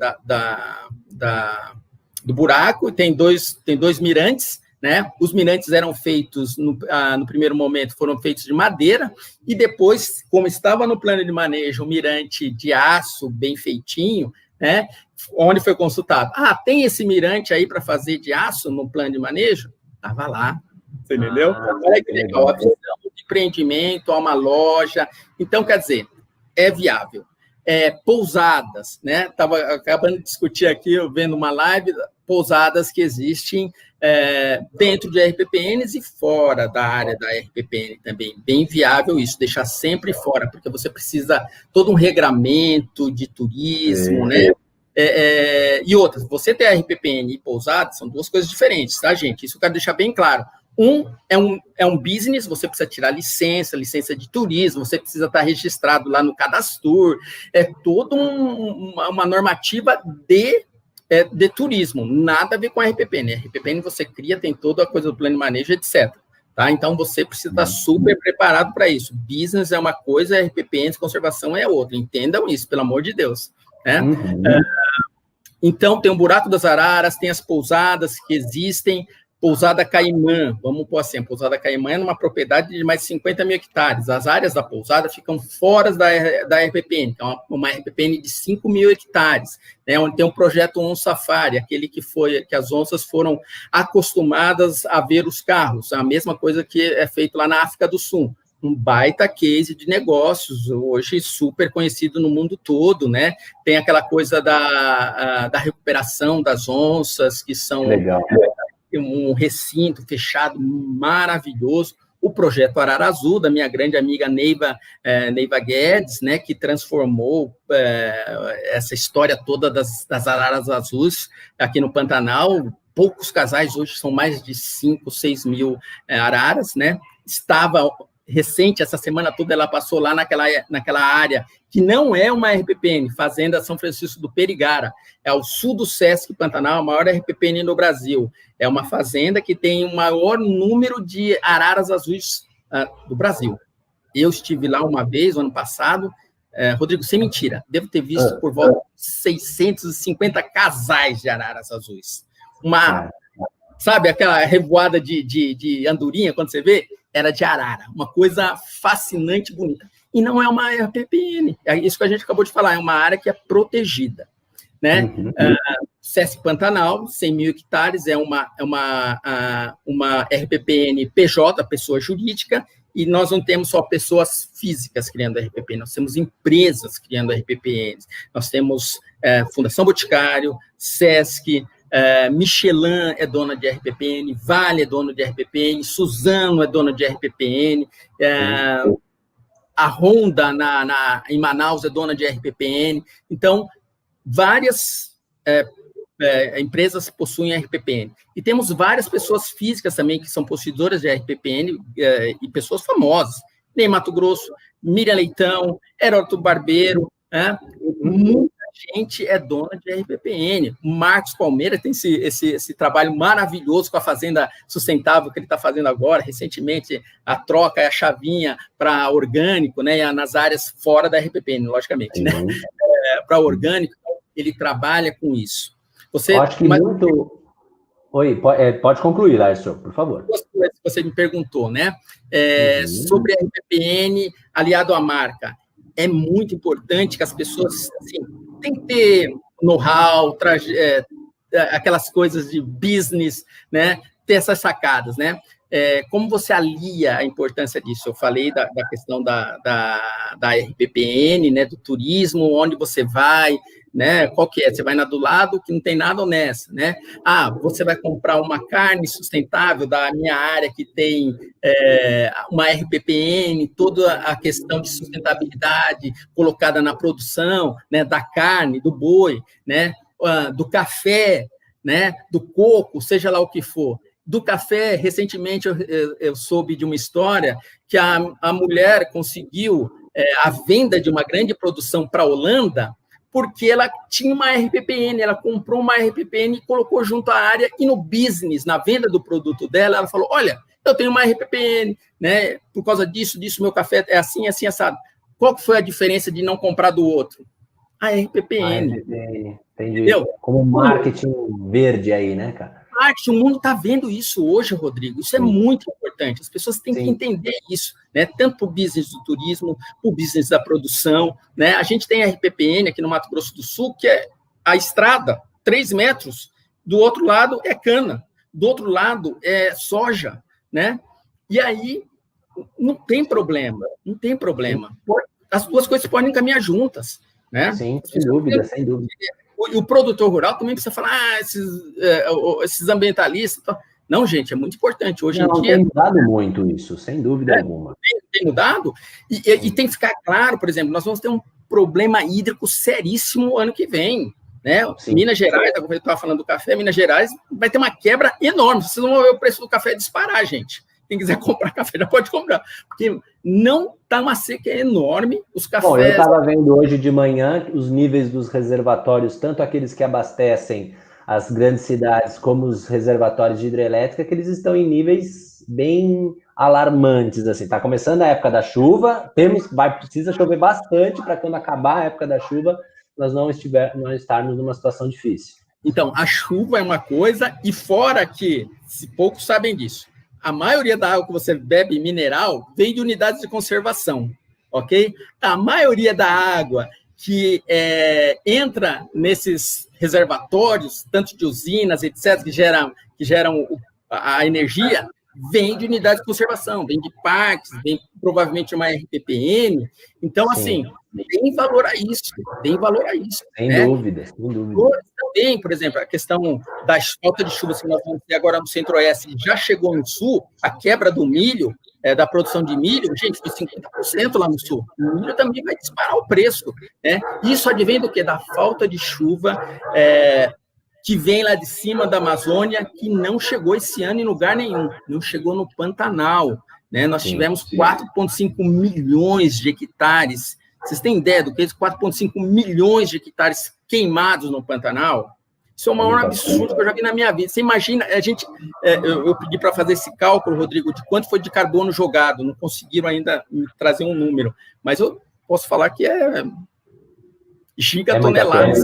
do buraco. Tem dois mirantes, né? Os mirantes eram feitos, no primeiro momento, foram feitos de madeira, e depois, como estava no plano de manejo, o mirante de aço bem feitinho, né? Onde foi consultado. Tem esse mirante aí para fazer de aço no plano de manejo? Estava lá, você entendeu? Olha que legal, a visão de empreendimento, há uma loja. Então, quer dizer, é viável. Pousadas, né? Estava acabando de discutir aqui, vendo uma live, pousadas que existem dentro de RPPNs e fora da área da RPPN também. Bem viável isso, deixar sempre fora, porque você precisa todo um regramento de turismo, né? E outras, você ter RPPN e pousada são duas coisas diferentes, tá, gente? Isso eu quero deixar bem claro. É um business, você precisa tirar licença de turismo, você precisa estar registrado lá no Cadastur, toda uma normativa de turismo, nada a ver com a RPPN. A RPPN você cria, tem toda a coisa do plano de manejo, etc. Tá? Então, você precisa estar super preparado para isso. Business é uma coisa, RPPN de conservação é outra. Entendam isso, pelo amor de Deus. Né? Então, tem o Buraco das Araras, tem as pousadas que existem. Pousada Caimã, vamos pôr assim, a Pousada Caimã é numa propriedade de mais de 50 mil hectares. As áreas da pousada ficam fora da RPPN, então uma RPPN de 5 mil hectares, né, onde tem um projeto On Safari, aquele que as onças foram acostumadas a ver os carros, a mesma coisa que é feito lá na África do Sul. Um baita case de negócios, hoje super conhecido no mundo todo, né? Tem aquela coisa da recuperação das onças, que são... Legal. Um recinto fechado maravilhoso, o projeto Arara Azul, da minha grande amiga Neiva Guedes, né, que transformou essa história toda das araras azuis aqui no Pantanal. Poucos casais hoje, são mais de 5, 6 mil araras, né? Estava recente, essa semana toda, ela passou lá naquela área, que não é uma RPPN, Fazenda São Francisco do Perigara, é ao sul do Sesc Pantanal, a maior RPPN no Brasil. É uma fazenda que tem o maior número de araras azuis do Brasil. Eu estive lá uma vez, no ano passado, Rodrigo, sem mentira, devo ter visto por volta de 650 casais de araras azuis. Sabe aquela revoada de andorinha, quando você vê? Era de arara, uma coisa fascinante, bonita. E não é uma RPPN, é isso que a gente acabou de falar, é uma área que é protegida, né? Sesc Pantanal, 100 mil hectares, é uma RPPN PJ, pessoa jurídica, E nós não temos só pessoas físicas criando RPPN, nós temos empresas criando RPPNs. Nós temos Fundação Boticário, Sesc, Michelin é dona de RPPN, Vale é dona de RPPN, Suzano é dona de RPPN, a Honda em Manaus é dona de RPPN. Então, várias empresas possuem RPPN. E temos várias pessoas físicas também que são possuidoras de RPPN e pessoas famosas. Ney Matogrosso, Miriam Leitão, Heródoto Barbeiro, muita gente é dona de RPPN. O Marcos Palmeira tem esse trabalho maravilhoso com a Fazenda Sustentável que ele está fazendo agora, recentemente, a troca e a chavinha para orgânico, né, nas áreas fora da RPPN, logicamente, né, para orgânico, ele trabalha com isso. Eu acho que muito... Oi, pode concluir, Laércio, por favor. Você me perguntou, né? Sobre a RPPN aliado à marca. É muito importante que as pessoas assim, têm que ter know-how, aquelas coisas de business, né? Ter essas sacadas, né? Como você alia a importância disso? Eu falei da questão da RPPN, né? Do turismo, onde você vai, né? Qual que é? Você vai na do lado que não tem nada honesto, né? Você vai comprar uma carne sustentável da minha área que tem uma RPPN, toda a questão de sustentabilidade colocada na produção, né? Da carne, do boi, né? Do café, né? Do coco, seja lá o que for. Do café, recentemente eu soube de uma história que a mulher conseguiu a venda de uma grande produção para a Holanda, porque ela tinha uma RPPN, ela comprou uma RPPN e colocou junto à área, e no business, na venda do produto dela, ela falou, olha, eu tenho uma RPPN, né, por causa disso, meu café é assim, assim, assado. Qual que foi a diferença de não comprar do outro? A RPPN. Entendi. Entendeu? Como marketing verde aí, né, cara? O mundo está vendo isso hoje, Rodrigo. Isso é muito importante. As pessoas têm que entender isso, né? Tanto para o business do turismo, para o business da produção, né? A gente tem a RPPN aqui no Mato Grosso do Sul, que é a estrada, 3 metros. Do outro lado é cana, do outro lado é soja, né? E aí não tem problema, não tem problema. As duas coisas podem caminhar juntas, né? Sim, sem dúvida, sem dúvida. O produtor rural também precisa falar, esses ambientalistas. Não, gente, é muito importante. Hoje em dia. Tem mudado muito isso, sem dúvida alguma. Tem mudado. E tem que ficar claro, por exemplo, nós vamos ter um problema hídrico seríssimo ano que vem. Né? Minas Gerais, eu estava falando do café, Minas Gerais vai ter uma quebra enorme. Vocês vão ver o preço do café disparar, gente. Quem quiser comprar café já pode comprar, porque não está uma seca enorme, os cafés... Bom, eu estava vendo hoje de manhã os níveis dos reservatórios, tanto aqueles que abastecem as grandes cidades como os reservatórios de hidrelétrica, que eles estão em níveis bem alarmantes, assim. Está começando a época da chuva, precisa chover bastante para quando acabar a época da chuva, nós não estarmos numa situação difícil. Então, a chuva é uma coisa, e fora que, se poucos sabem disso, a maioria da água que você bebe mineral vem de unidades de conservação, ok? A maioria da água que entra nesses reservatórios, tanto de usinas, etc., que geram a energia, vem de unidades de conservação, vem de parques, vem provavelmente uma RPPN. Então, assim, tem valor a isso, Sem né? dúvida, sem dúvida. Também, por exemplo, a questão da falta de chuvas que nós vamos ter agora no Centro-Oeste, já chegou no Sul, a quebra do milho, da produção de milho, gente, foi 50% lá no Sul. O milho também vai disparar o preço, né? Isso advém do quê? Da falta de chuva, que vem lá de cima da Amazônia, que não chegou esse ano em lugar nenhum, não chegou no Pantanal, né? Nós tivemos 4,5 milhões de hectares. Vocês têm ideia do que é 4,5 milhões de hectares queimados no Pantanal? Isso é o maior absurdo que eu já vi na minha vida. Você imagina, eu pedi para fazer esse cálculo, Rodrigo, de quanto foi de carbono jogado, não conseguiram ainda me trazer um número, mas eu posso falar que é gigatoneladas,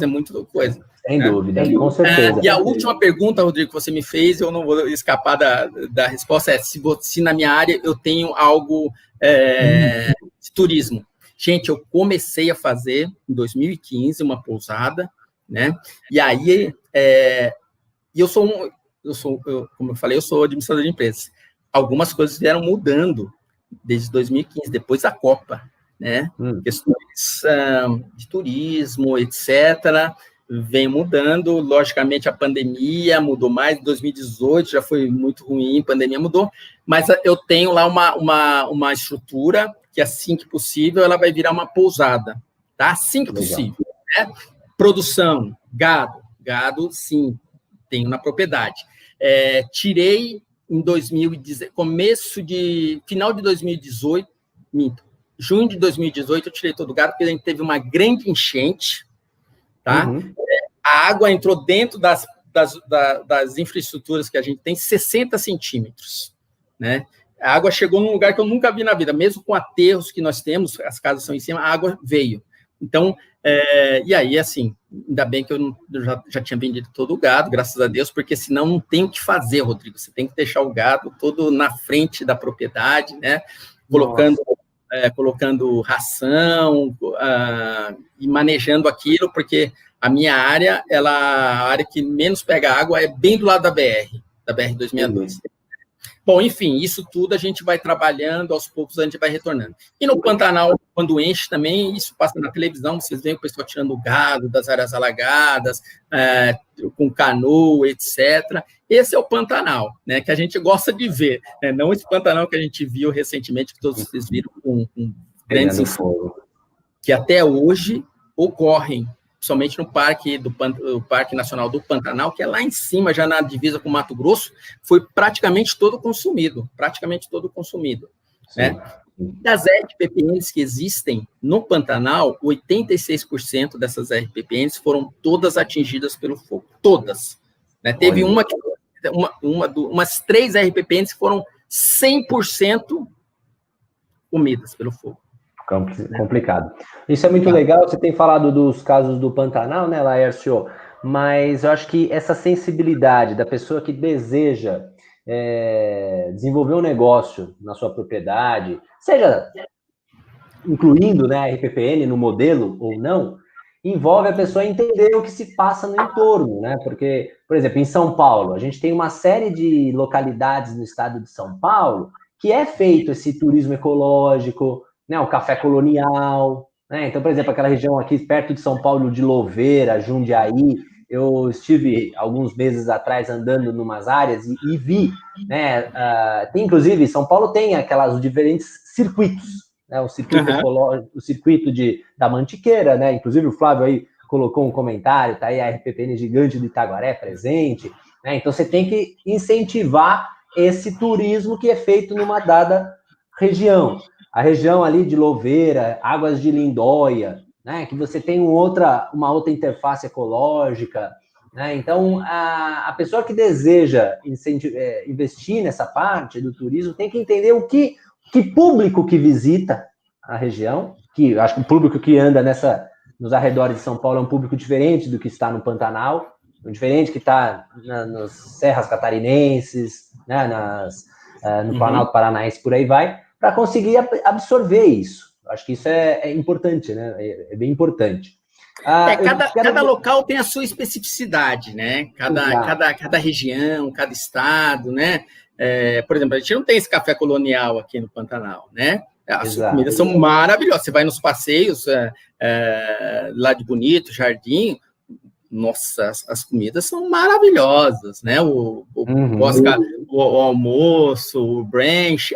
é muita coisa. Sem dúvida, com certeza. E a última pergunta, Rodrigo, que você me fez, eu não vou escapar da resposta, se na minha área eu tenho algo de turismo. Gente, eu comecei a fazer, em 2015, uma pousada, né? E aí, como eu falei, eu sou administrador de empresas. algumas coisas vieram mudando desde 2015, depois da Copa, né? Questões de turismo, etc., vem mudando. Logicamente, a pandemia mudou mais. 2018 já foi muito ruim, a pandemia mudou. Mas eu tenho lá uma estrutura que, assim que possível, ela vai virar uma pousada, tá? Assim que possível, né? Produção, gado, sim, tenho na propriedade. Tirei em 2010, final de 2018, junho de 2018, eu tirei todo o gado, porque a gente teve uma grande enchente, tá? A água entrou dentro das infraestruturas que a gente tem, 60 centímetros, né? A água chegou num lugar que eu nunca vi na vida, mesmo com aterros que nós temos, as casas são em cima, a água veio. Então, e aí, assim, ainda bem que eu já tinha vendido todo o gado, graças a Deus, porque senão não tem o que fazer, Rodrigo. Você tem que deixar o gado todo na frente da propriedade, né? Colocando ração e manejando aquilo, porque a minha área, a área que menos pega água é bem do lado da BR-262. Bom, enfim, isso tudo a gente vai trabalhando, aos poucos a gente vai retornando. E no Pantanal, quando enche também, isso passa na televisão, vocês veem o pessoal tirando o gado das áreas alagadas, com canoa, etc. Esse é o Pantanal, né, que a gente gosta de ver, né? Não esse Pantanal que a gente viu recentemente, que todos vocês viram com grandes incêndios, que até hoje ocorrem, somente no Parque Nacional do Pantanal, que é lá em cima, já na divisa com o Mato Grosso, foi praticamente todo consumido, né? Das RPPNs que existem no Pantanal, 86% dessas RPPNs foram todas atingidas pelo fogo, todas, né? Teve umas 3 RPPNs que foram 100% comidas pelo fogo. Complicado. Isso é muito legal, você tem falado dos casos do Pantanal, né, Laércio? Mas eu acho que essa sensibilidade da pessoa que deseja desenvolver um negócio na sua propriedade, seja incluindo, né, a RPPN no modelo ou não, envolve a pessoa entender o que se passa no entorno, né? Porque, por exemplo, em São Paulo, a gente tem uma série de localidades no estado de São Paulo que é feito esse turismo ecológico, né, o café colonial, né? Então, por exemplo, aquela região aqui perto de São Paulo, de Louveira, Jundiaí, eu estive alguns meses atrás andando em umas áreas e vi, né? Tem, inclusive, São Paulo tem os diferentes circuitos, né? O circuito ecológico, o circuito da Mantiqueira, né? Inclusive o Flávio aí colocou um comentário, tá aí a RPPN gigante do Itaguaré presente, né? Então você tem que incentivar esse turismo que é feito numa dada região. A região ali de Louveira, Águas de Lindóia, né, que você tem uma outra interface ecológica, né? Então, a pessoa que deseja investir nessa parte do turismo tem que entender que público que visita a região, que acho que o público que anda nos arredores de São Paulo é um público diferente do que está no Pantanal, diferente que está nas Serras Catarinenses, né, no Planalto Paranaense, por aí vai, para conseguir absorver isso. Acho que isso é importante, né? É bem importante. Cada local tem a sua especificidade, né? Cada região, cada estado, né? Por exemplo, a gente não tem esse café colonial aqui no Pantanal, né? As comidas são maravilhosas. Você vai nos passeios lá de Bonito, Jardim, nossa, as comidas são maravilhosas, né? O almoço, o brunch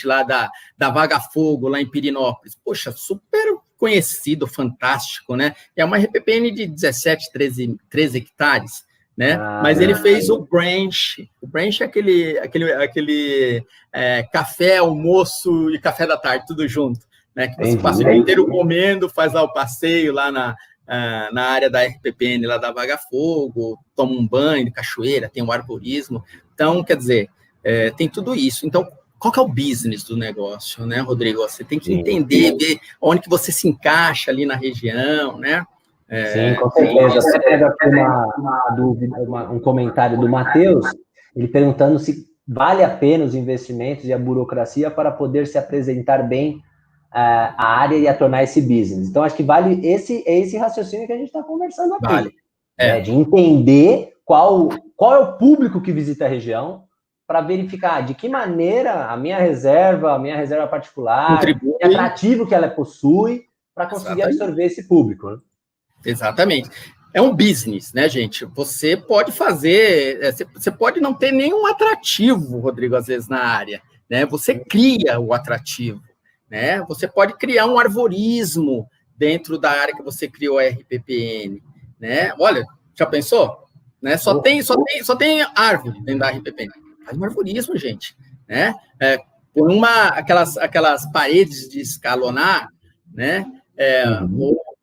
lá da Vaga Fogo, lá em Pirinópolis. Poxa, super conhecido, fantástico, né? É uma RPPN de 17, 13 hectares, né? Mas ele fez o brunch. O brunch é aquele café, almoço e café da tarde, tudo junto, né? Que você passa o dia inteiro comendo, faz lá o passeio lá na área da RPPN, lá da Vaga Fogo, toma um banho de cachoeira, tem o arborismo. Então, quer dizer, tem tudo isso. Então, qual que é o business do negócio, né, Rodrigo? Você tem que entender, ver onde que você se encaixa ali na região, né? Sim, com certeza. Até pega aqui uma dúvida, um comentário do Matheus, ele perguntando se vale a pena os investimentos e a burocracia para poder se apresentar bem a área e a tornar esse business. Então, acho que vale esse raciocínio que a gente está conversando aqui. Vale. De entender qual é o público que visita a região, para verificar de que maneira a minha reserva particular, Contribui. que atrativo que ela possui para conseguir absorver esse público. Né? Exatamente. É um business, né, gente? Você pode fazer, você pode não ter nenhum atrativo, Rodrigo, às vezes, na área, né? Você cria o atrativo, né? Você pode criar um arvorismo dentro da área que você criou a RPPN, né? Olha, já pensou? Né? Só tem árvore dentro da RPPN. Faz um arvorismo, gente, né? Por aquelas paredes de escalonar, né?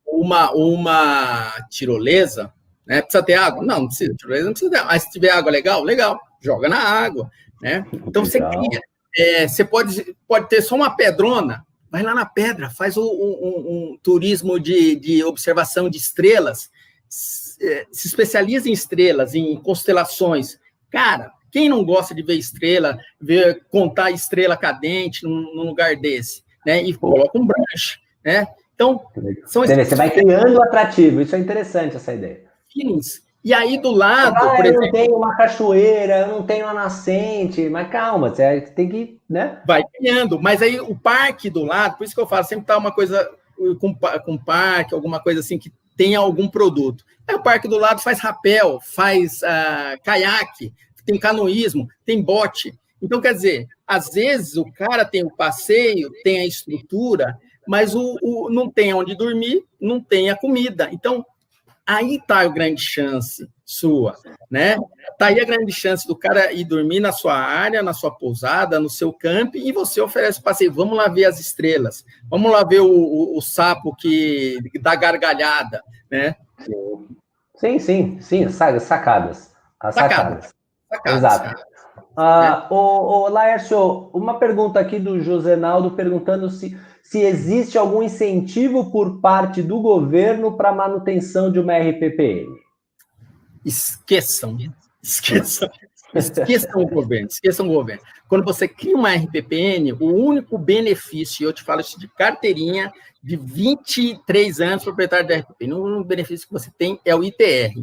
Uma tirolesa, né? Precisa ter água? Não precisa. Tirolesa não precisa ter água. Mas se tiver água legal, joga na água, né? Então você cria. Você pode ter só uma pedrona, vai lá na pedra, faz um turismo de observação de estrelas, se especializa em estrelas, em constelações. Cara, quem não gosta de ver estrela, contar estrela cadente num lugar desse, né? E coloca um branche, né? Então, você vai criando o atrativo, isso é interessante, essa ideia. E aí, do lado, por exemplo... Eu não tenho uma cachoeira, eu não tenho uma nascente, mas calma, você tem que, né? Vai criando, mas aí o parque do lado, por isso que eu falo, sempre tá uma coisa com parque, alguma coisa assim, que tenha algum produto. Aí o parque do lado faz rapel, faz caiaque, tem canoísmo, tem bote. Então, quer dizer, às vezes o cara tem o passeio, tem a estrutura, mas não tem onde dormir, não tem a comida. Então, aí está a grande chance sua, né? Está aí a grande chance do cara ir dormir na sua área, na sua pousada, no seu camping, e você oferece passeio. Vamos lá ver as estrelas, vamos lá ver o sapo que dá gargalhada, né? Sim, sacadas. Sacadas. Exato. Laércio, uma pergunta aqui do Josenaldo perguntando se existe algum incentivo por parte do governo para a manutenção de uma RPPN. Esqueçam o governo. Quando você cria uma RPPN, o único benefício, e eu te falo isso de carteirinha, de 23 anos proprietário da RPPN, o único benefício que você tem é o ITR.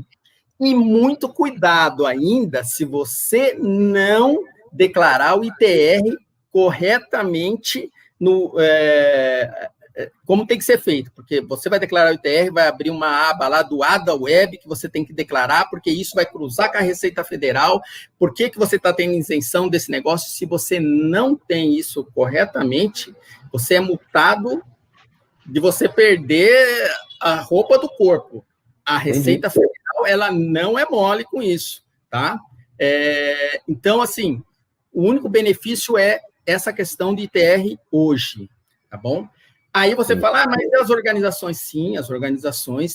E muito cuidado ainda se você não declarar o ITR corretamente como tem que ser feito, porque você vai declarar o ITR, vai abrir uma aba lá do ADA Web que você tem que declarar, porque isso vai cruzar com a Receita Federal. Por que você está tendo isenção desse negócio? Se você não tem isso corretamente, você é multado de você perder a roupa do corpo. A Receita Federal, ela não é mole com isso, tá? Então, assim, o único benefício é essa questão de ITR hoje, tá bom? Aí você fala, mas as organizações? Sim, as organizações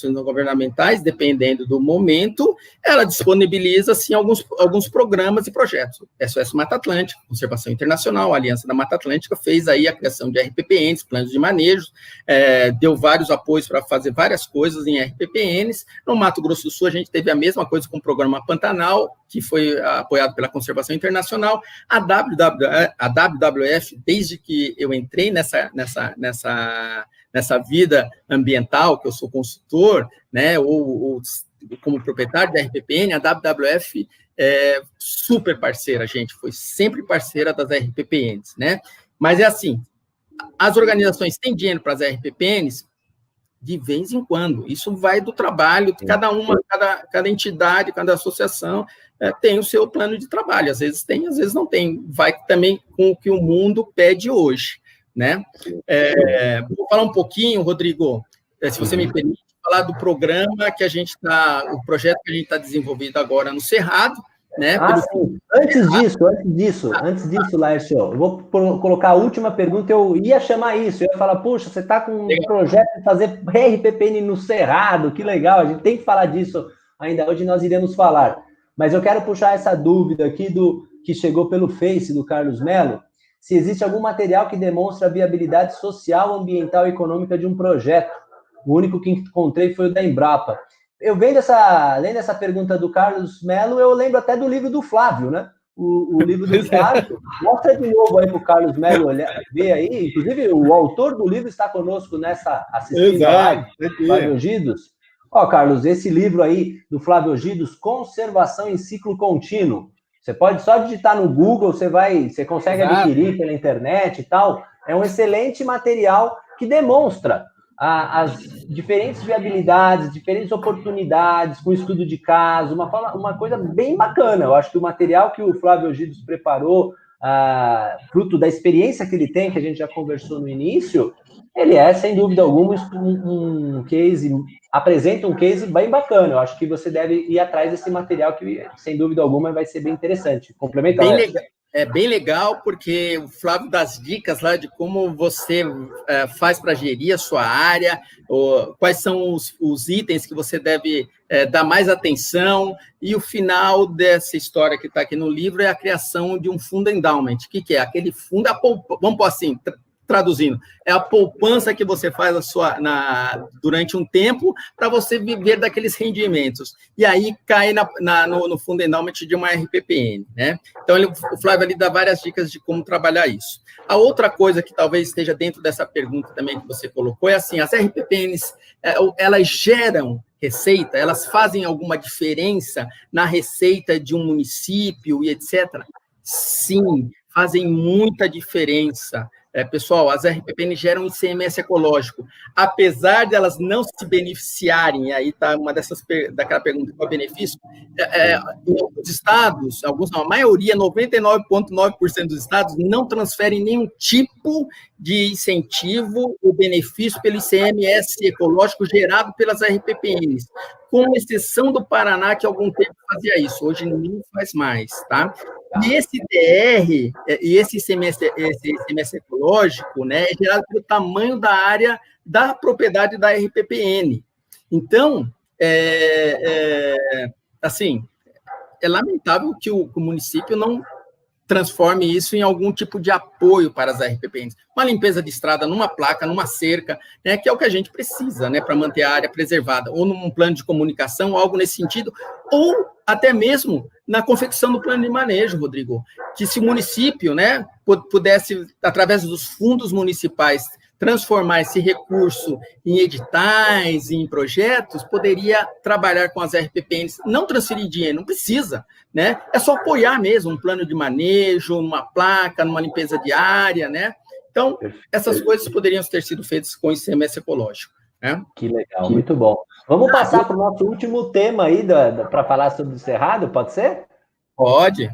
não governamentais, dependendo do momento, ela disponibiliza, sim, alguns programas e projetos. SOS Mata Atlântica, Conservação Internacional, a Aliança da Mata Atlântica fez aí a criação de RPPNs, planos de manejo, deu vários apoios para fazer várias coisas em RPPNs. No Mato Grosso do Sul, a gente teve a mesma coisa com o programa Pantanal, que foi apoiado pela Conservação Internacional. A WWF, desde que eu entrei nessa vida ambiental, que eu sou consultor, né, ou como proprietário da RPPN, a WWF é super parceira, gente, foi sempre parceira das RPPNs, né? Mas é assim, as organizações têm dinheiro para as RPPNs de vez em quando, isso vai do trabalho, cada entidade, cada associação tem o seu plano de trabalho, às vezes tem, às vezes não tem, vai também com o que o mundo pede hoje, né? Vou falar um pouquinho, Rodrigo, se você me permite, falar do programa que a gente o projeto que a gente está desenvolvendo agora no Cerrado, né? Sim. Antes disso, Laércio, eu vou colocar a última pergunta, eu ia chamar isso, eu ia falar, puxa, você está com um projeto de fazer RPPN no Cerrado, que legal, a gente tem que falar disso ainda hoje, nós iremos falar, mas eu quero puxar essa dúvida aqui que chegou pelo Face do Carlos Melo, se existe algum material que demonstra a viabilidade social, ambiental e econômica de um projeto. O único que encontrei foi o da Embrapa. Eu lendo essa pergunta do Carlos Melo, eu lembro até do livro do Flávio, né? O livro do Flávio. Mostra de novo aí para o Carlos Melo ver aí. Inclusive, o autor do livro está conosco nessa assistência live, Flávio Gidos. Carlos, esse livro aí do Flávio Gidos, Conservação em Ciclo Contínuo. Você pode só digitar no Google, você consegue adquirir pela internet e tal. É um excelente material que demonstra as diferentes viabilidades, diferentes oportunidades, com estudo de caso, uma coisa bem bacana. Eu acho que o material que o Flávio Egidius preparou, fruto da experiência que ele tem, que a gente já conversou no início, ele é, sem dúvida alguma, um case, apresenta um case bem bacana. Eu acho que você deve ir atrás desse material que, sem dúvida alguma, vai ser bem interessante. Complementa, bem legal. É bem legal, porque o Flávio dá as dicas lá de como você faz para gerir a sua área, quais são os itens que você deve dar mais atenção, e o final dessa história que está aqui no livro é a criação de um fundo endowment. O que é? Aquele fundo, vamos pôr assim, traduzindo, é a poupança que você faz durante um tempo para você viver daqueles rendimentos. E aí cai no fundo endowment de uma RPPN, né? Então, o Flávio ali dá várias dicas de como trabalhar isso. A outra coisa que talvez esteja dentro dessa pergunta também que você colocou é assim, as RPPNs, elas geram receita, elas fazem alguma diferença na receita de um município e etc? Sim, fazem muita diferença. Pessoal, as RPPN geram ICMS ecológico, apesar de elas não se beneficiarem, aí está uma daquela pergunta, qual é o benefício, em alguns estados, a maioria, 99,9% dos estados, não transferem nenhum tipo de incentivo ou benefício pelo ICMS ecológico gerado pelas RPPNs, com exceção do Paraná, que há algum tempo fazia isso, hoje não faz mais, tá? E esse DR, e esse ICMS ecológico, né, é gerado pelo tamanho da área da propriedade da RPPN. Então, assim, é lamentável que o município não transforme isso em algum tipo de apoio para as RPPNs. Uma limpeza de estrada numa placa, numa cerca, né, que é o que a gente precisa, né, para manter a área preservada, ou num plano de comunicação, algo nesse sentido, ou até mesmo na confecção do plano de manejo, Rodrigo, que se o município, né, pudesse, através dos fundos municipais, transformar esse recurso em editais, em projetos, poderia trabalhar com as RPPNs, não transferir dinheiro, não precisa, né? É só apoiar mesmo um plano de manejo, numa placa, numa limpeza diária, né? Então, essas coisas poderiam ter sido feitas com ICMS ecológico, né? Que legal, muito bom. Vamos passar para o nosso último tema aí, para falar sobre o Cerrado, pode ser? Pode.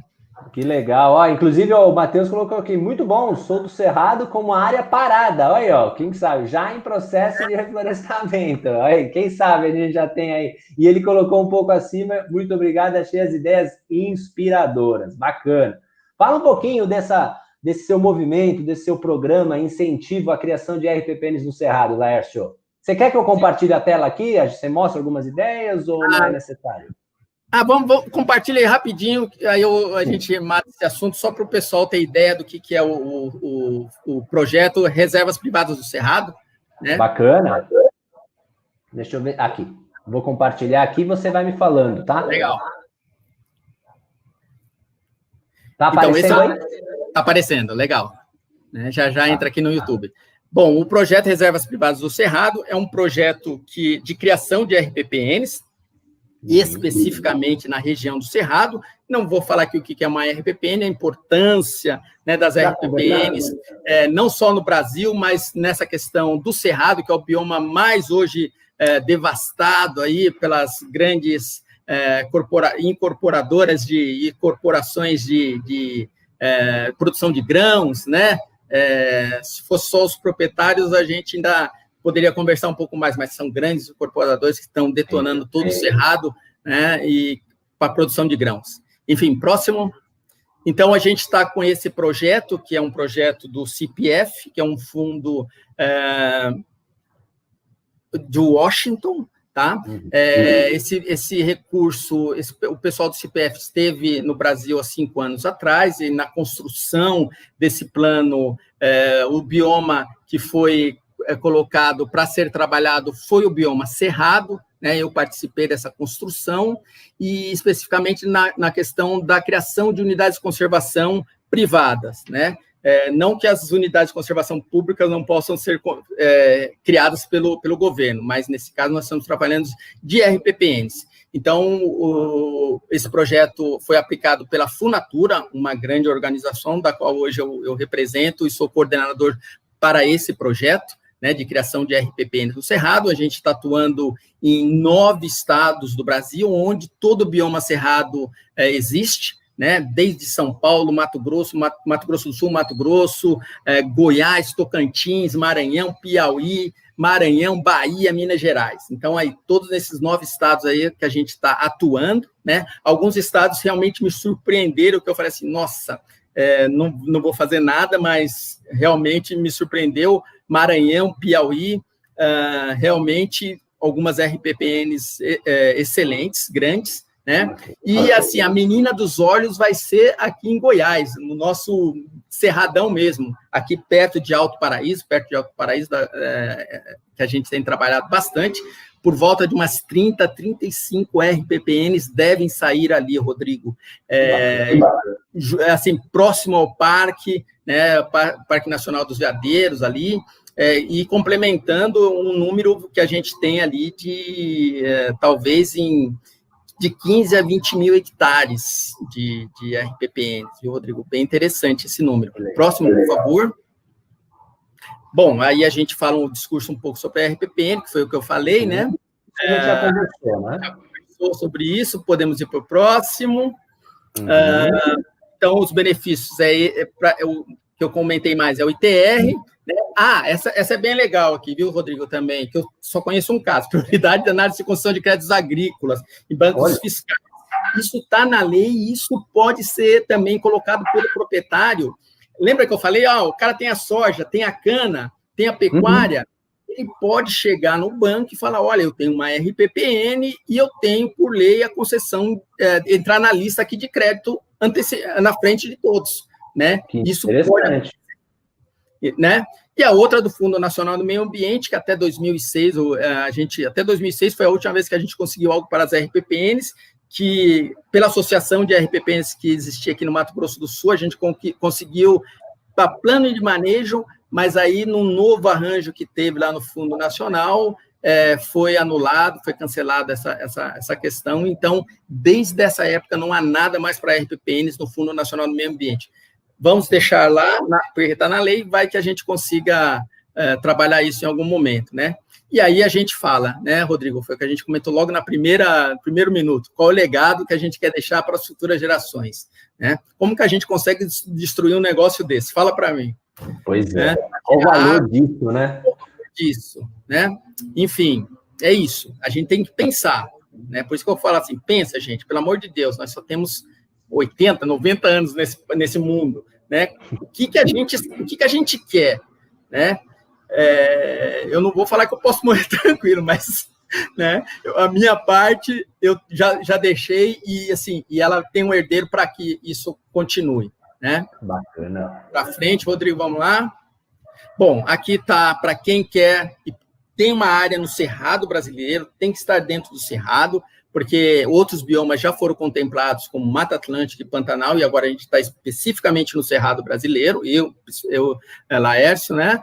Que legal. Ó, inclusive, ó, o Matheus colocou aqui, muito bom, sou do Cerrado como área parada. Olha aí, ó, quem sabe, já em processo de reflorestamento. Olha aí, quem sabe a gente já tem aí. E ele colocou um pouco acima, muito obrigado, achei as ideias inspiradoras. Bacana. Fala um pouquinho desse seu movimento, desse seu programa, incentivo à criação de RPPNs no Cerrado, Laércio. Você quer que eu compartilhe a tela aqui? Você mostra algumas ideias ou não é necessário? Vamos compartilhar aí rapidinho, aí a gente mata esse assunto só para o pessoal ter ideia do que é o projeto Reservas Privadas do Cerrado. Né? Bacana. Deixa eu ver aqui. Vou compartilhar aqui e você vai me falando, tá? Legal. Tá aparecendo aí? Tá aparecendo, legal. Já entra aqui no YouTube. Bom, o projeto Reservas Privadas do Cerrado é um projeto de criação de RPPNs, especificamente na região do Cerrado. Não vou falar aqui o que é uma RPPN, a importância, né, das RPPNs, não só no Brasil, mas nessa questão do Cerrado, que é o bioma mais hoje devastado aí pelas grandes incorporadoras e corporações de produção de grãos, né? Se fosse só os proprietários, a gente ainda poderia conversar um pouco mais, mas são grandes incorporadores que estão detonando todo o Cerrado, né, e para a produção de grãos. Enfim, próximo. Então, a gente está com esse projeto, que é um projeto do CPF, que é um fundo de Washington, tá? Esse recurso, o pessoal do CPF esteve no Brasil há 5 anos atrás, e na construção desse plano, o bioma que foi colocado para ser trabalhado foi o bioma Cerrado, né? Eu participei dessa construção, e especificamente na questão da criação de unidades de conservação privadas, né? Não que as unidades de conservação públicas não possam ser criadas pelo governo, mas nesse caso nós estamos trabalhando de RPPNs. Então, esse projeto foi aplicado pela Funatura, uma grande organização da qual hoje eu represento e sou coordenador para esse projeto, né, de criação de RPPN no Cerrado. A gente está atuando em 9 estados do Brasil, onde todo o bioma cerrado existe, né, desde São Paulo, Mato Grosso do Sul, Mato Grosso, Goiás, Tocantins, Maranhão, Piauí, Maranhão, Bahia, Minas Gerais. Então, aí, todos esses 9 estados aí que a gente está atuando, né? Alguns estados realmente me surpreenderam, que eu falei assim, nossa, não vou fazer nada, mas realmente me surpreendeu. Maranhão, Piauí, realmente algumas RPPNs excelentes, grandes, né? E, assim, a menina dos olhos vai ser aqui em Goiás, no nosso Cerradão mesmo, aqui perto de Alto Paraíso, que a gente tem trabalhado bastante. Por volta de umas 30, 35 RPPNs devem sair ali, Rodrigo. Assim, próximo ao parque, né? Parque Nacional dos Veadeiros ali, e complementando um número que a gente tem ali de, talvez, de 15 a 20 mil hectares de RPPNs, viu, Rodrigo? Bem interessante esse número. Próximo, por favor. Bom, aí a gente fala um discurso um pouco sobre a RPPN, que foi o que eu falei, né? A gente já conversou, né? Já conversou sobre isso, podemos ir para o próximo. Então, os benefícios, o que eu comentei mais, é o ITR, né? Essa é bem legal aqui, viu, Rodrigo, também, que eu só conheço um caso, prioridade de análise e concessão de créditos agrícolas e bancos fiscais. Isso está na lei e isso pode ser também colocado pelo proprietário. Lembra que eu falei, o cara tem a soja, tem a cana, tem a pecuária, ele pode chegar no banco e falar, olha, eu tenho uma RPPN e eu tenho, por lei, a concessão, entrar na lista aqui de crédito na frente de todos, né? Isso pode, né? E a outra do Fundo Nacional do Meio Ambiente, que até 2006, até 2006 foi a última vez que a gente conseguiu algo para as RPPNs, que pela associação de RPPNs que existia aqui no Mato Grosso do Sul, a gente conseguiu para plano de manejo, mas aí no novo arranjo que teve lá no Fundo Nacional, foi anulado, foi cancelada essa questão. Então, desde essa época, não há nada mais para RPPNs no Fundo Nacional do Meio Ambiente. Vamos deixar lá, porque está na lei, vai que a gente consiga trabalhar isso em algum momento, né? E aí a gente fala, né, Rodrigo, foi o que a gente comentou logo primeiro minuto, qual o legado que a gente quer deixar para as futuras gerações, né? Como que a gente consegue destruir um negócio desse? Fala para mim. Pois é. Qual o valor disso, né? Disso, né? Enfim, é isso. A gente tem que pensar, né? Por isso que eu falo assim, pensa, gente, pelo amor de Deus, nós só temos 80, 90 anos nesse mundo, né? O que a gente quer, né? Eu não vou falar que eu posso morrer tranquilo, mas, né, a minha parte eu já deixei e ela tem um herdeiro para que isso continue, né? Bacana. Para frente, Rodrigo, vamos lá. Bom, aqui está para quem quer e tem uma área no Cerrado brasileiro, tem que estar dentro do Cerrado, porque outros biomas já foram contemplados, como Mata Atlântica e Pantanal, e agora a gente está especificamente no Cerrado brasileiro, Laércio, né?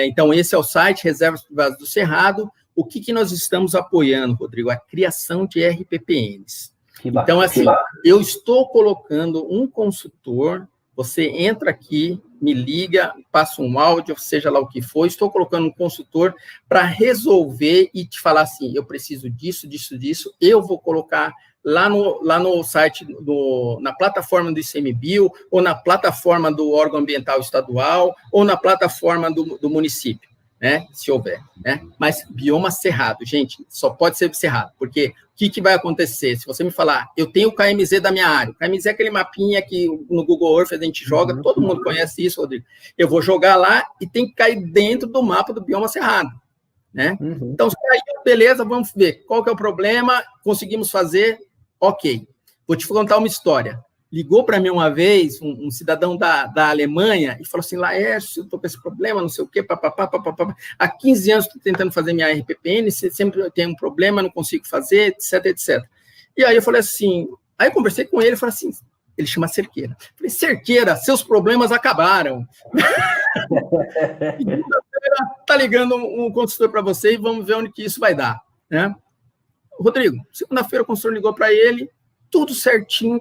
Então, esse é o site Reservas Privadas do Cerrado. O que nós estamos apoiando, Rodrigo? A criação de RPPNs. Então, assim, eu estou colocando um consultor, você entra aqui, me liga, passa um áudio, seja lá o que for, estou colocando um consultor para resolver e te falar assim, eu preciso disso, eu vou colocar lá no site, na plataforma do ICMBio, ou na plataforma do órgão ambiental estadual, ou na plataforma do município, né, se houver, né? Mas bioma cerrado, gente, só pode ser cerrado, porque o que vai acontecer? Se você me falar, eu tenho o KMZ da minha área, o KMZ é aquele mapinha que no Google Earth a gente joga, todo mundo conhece isso, Rodrigo. Eu vou jogar lá e tem que cair dentro do mapa do bioma cerrado, né? Então, se caiu, beleza, vamos ver qual que é o problema, conseguimos fazer, ok. Vou te contar uma história. Ligou para mim uma vez um cidadão da Alemanha e falou assim, Laércio, eu estou com esse problema, não sei o quê, papapá. Há 15 anos estou tentando fazer minha RPPN, sempre tem um problema, não consigo fazer, etc. E aí eu falei assim, aí eu conversei com ele e falei assim, ele chama Cerqueira. Eu falei, Cerqueira, seus problemas acabaram. Tá ligando um consultor para você e vamos ver onde que isso vai dar, né? Rodrigo, segunda-feira o consultor ligou para ele, tudo certinho,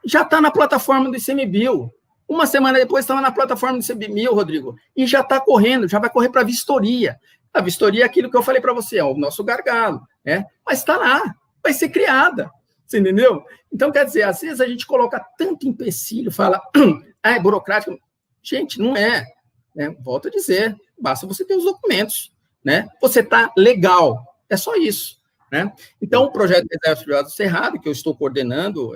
já está na plataforma do ICMBio. Uma semana depois estava na plataforma do ICMBio, Rodrigo, e já está correndo, já vai correr para a vistoria. A vistoria é aquilo que eu falei para você, é o nosso gargalo, né? Mas está lá, vai ser criada, você entendeu? Então, quer dizer, às vezes a gente coloca tanto empecilho, fala, é burocrático. Gente, não é, né? Volto a dizer, basta você ter os documentos, né? Você está legal, é só isso. Né? Então, o projeto Exército Privado do Cerrado, que eu estou coordenando,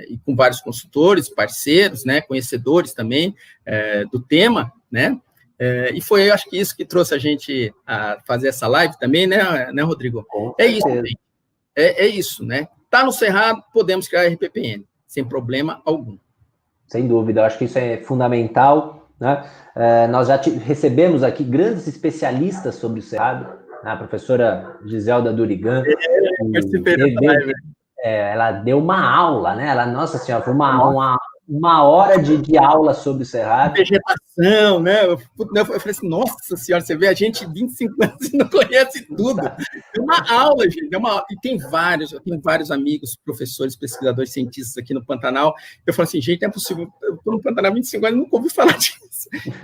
e com vários consultores, parceiros, né, conhecedores também do tema, né? E foi, acho que isso que trouxe a gente a fazer essa live também, né Rodrigo? É isso, gente. É isso, né? Está no Cerrado, podemos criar RPPN, sem problema algum. Sem dúvida, eu acho que isso é fundamental, né? Nós já recebemos aqui grandes especialistas sobre o Cerrado, a professora Giselda Durigan, ela deu uma aula, né? Nossa senhora, foi uma hora de aula sobre o Cerrado. Vegetação, né? Eu falei assim, nossa senhora, você vê a gente 25 anos e não conhece tudo. É uma aula, gente. E eu tenho vários amigos, professores, pesquisadores, cientistas aqui no Pantanal. Eu falo assim, gente, não é possível, eu estou no Pantanal há 25 anos e nunca ouvi falar disso.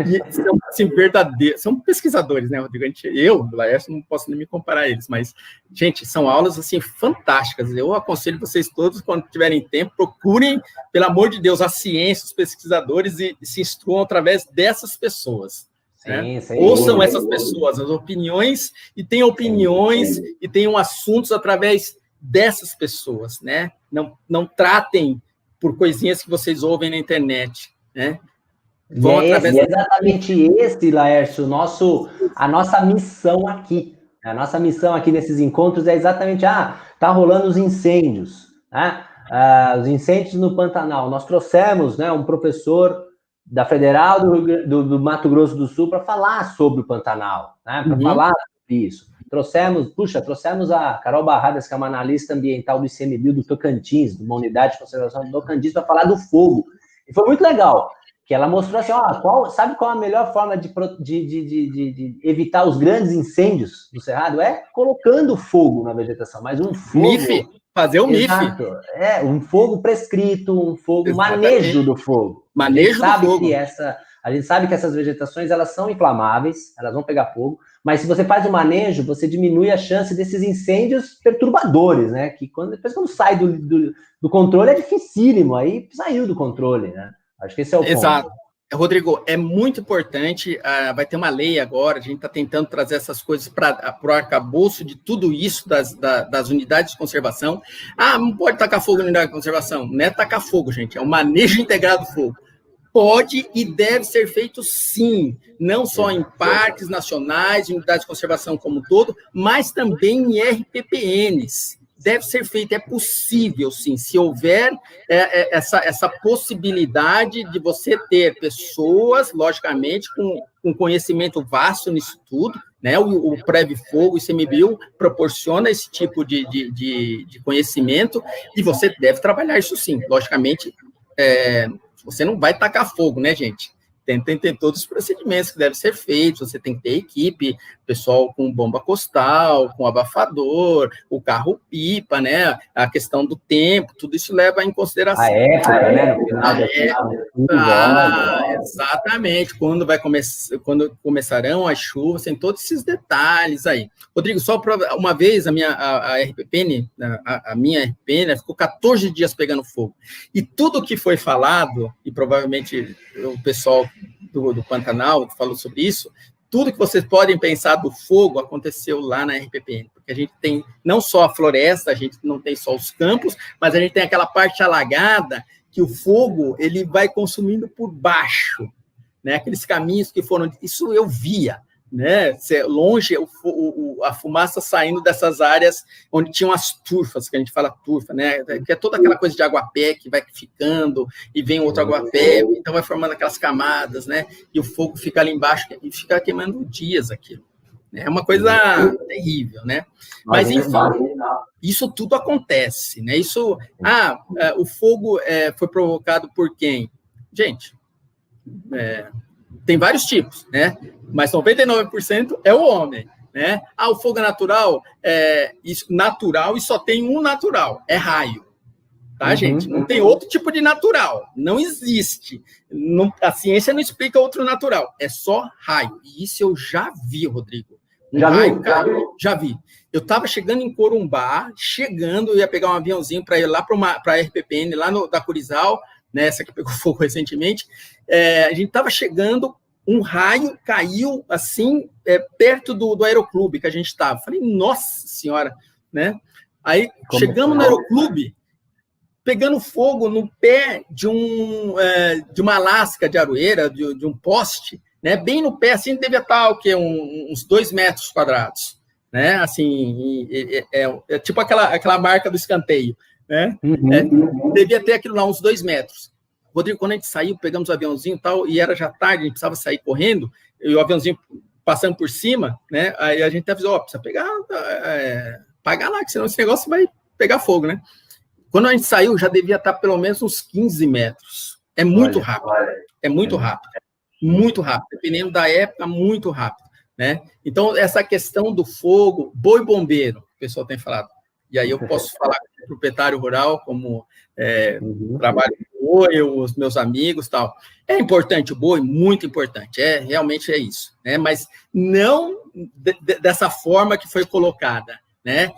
E são assim, verdadeiros, são pesquisadores, né, Rodrigo? Eu, do Laércio, não posso nem me comparar a eles, mas, gente, são aulas, assim, fantásticas. Eu aconselho vocês todos, quando tiverem tempo, procurem, pelo amor de Deus, a ciência, os pesquisadores, e se instruam através dessas pessoas. Sim, né? Ouçam essas pessoas, as opiniões, e tenham opiniões, e tenham assuntos através dessas pessoas, né? Não tratem por coisinhas que vocês ouvem na internet, né? Exatamente esse, Laércio, a nossa missão aqui. A nossa missão aqui nesses encontros é exatamente, tá rolando os incêndios, né? Os incêndios no Pantanal. Nós trouxemos, né, um professor da Federal do Mato Grosso do Sul para falar sobre o Pantanal, né? Para falar sobre isso. Trouxemos a Carol Barradas, que é uma analista ambiental do ICMBio do Tocantins, de uma unidade de conservação do Tocantins, para falar do fogo. E foi muito legal, que ela mostrou assim, sabe qual a melhor forma de evitar os grandes incêndios do Cerrado? É colocando fogo na vegetação, mas um fogo... MIF, fazer o MIF. Um fogo prescrito, manejo do fogo. Manejo do fogo. A gente sabe que essas vegetações, elas são inflamáveis, elas vão pegar fogo, mas se você faz o manejo, você diminui a chance desses incêndios perturbadores, né? Que depois quando sai do controle é dificílimo, aí saiu do controle, né? Acho que esse é o ponto. Exato. Rodrigo, é muito importante, vai ter uma lei agora, a gente está tentando trazer essas coisas para o arcabouço de tudo isso das unidades de conservação. Não pode tacar fogo na unidade de conservação. Não é tacar fogo, gente, é um manejo integrado do fogo. Pode e deve ser feito, sim, não só em parques nacionais, em unidades de conservação como um todo, mas também em RPPNs. Deve ser feito, é possível, sim, se houver essa possibilidade de você ter pessoas, logicamente, com conhecimento vasto nisso tudo, né? O Prev-Fogo, o ICMBio proporciona esse tipo de conhecimento, e você deve trabalhar isso, sim, logicamente. Você não vai tacar fogo, né, gente? Tem todos os procedimentos que devem ser feitos, você tem que ter equipe, pessoal com bomba costal, com abafador, o carro-pipa, né? A questão do tempo, tudo isso leva em consideração. A época, né? Exatamente, quando começarão as chuvas, tem todos esses detalhes aí. Rodrigo, só uma vez a minha RPPN, a minha RPPN ficou 14 dias pegando fogo. E tudo que foi falado, e provavelmente o pessoal do Pantanal falou sobre isso, tudo que vocês podem pensar do fogo aconteceu lá na RPPN, porque a gente tem não só a floresta, a gente não tem só os campos, mas a gente tem aquela parte alagada que o fogo ele vai consumindo por baixo, né? Aqueles caminhos que foram... Isso eu via, né? Longe, a fumaça saindo dessas áreas onde tinham as turfas, que a gente fala turfa, né? Que é toda aquela coisa de aguapé que vai ficando e vem outro aguapé, então vai formando aquelas camadas, né? E o fogo fica ali embaixo e fica queimando dias aquilo. É uma coisa terrível, né? Mas, enfim, isso tudo acontece, né? Isso, o fogo foi provocado por quem? Gente, tem vários tipos, né? Mas 99% é o homem, né? O fogo é natural, natural e só tem um natural, é raio. Tá, gente? Não tem outro tipo de natural. Não existe. A ciência não explica outro natural. É só raio. E isso eu já vi, Rodrigo. Já vi. Eu estava chegando em Corumbá, eu ia pegar um aviãozinho para ir lá para a RPPN, lá da Curizal, né, essa que pegou fogo recentemente. A gente estava chegando, um raio caiu, assim, perto do aeroclube que a gente estava. Falei, nossa senhora, né? Aí, chegamos no aeroclube, pegando fogo no pé de uma lasca de aroeira, de um poste, né? Bem no pé, assim, devia estar, uns 2 metros quadrados, né? Assim, é tipo aquela marca do escanteio, né? Devia ter aquilo lá, uns 2 metros. Rodrigo, quando a gente saiu, pegamos o aviãozinho e tal, e era já tarde, a gente precisava sair correndo, e o aviãozinho passando por cima, né? Aí a gente avisou, precisa pegar, pagar lá, que senão esse negócio vai pegar fogo, né? Quando a gente saiu, já devia estar pelo menos uns 15 metros. É muito rápido. É muito rápido. Muito rápido. Dependendo da época, muito rápido, né? Então, essa questão do fogo, boi bombeiro, o pessoal tem falado. E aí eu posso falar como proprietário rural, como trabalho com boi, os meus amigos e tal. É importante o boi? Muito importante. Realmente é isso, né? Mas não dessa forma que foi colocada, né?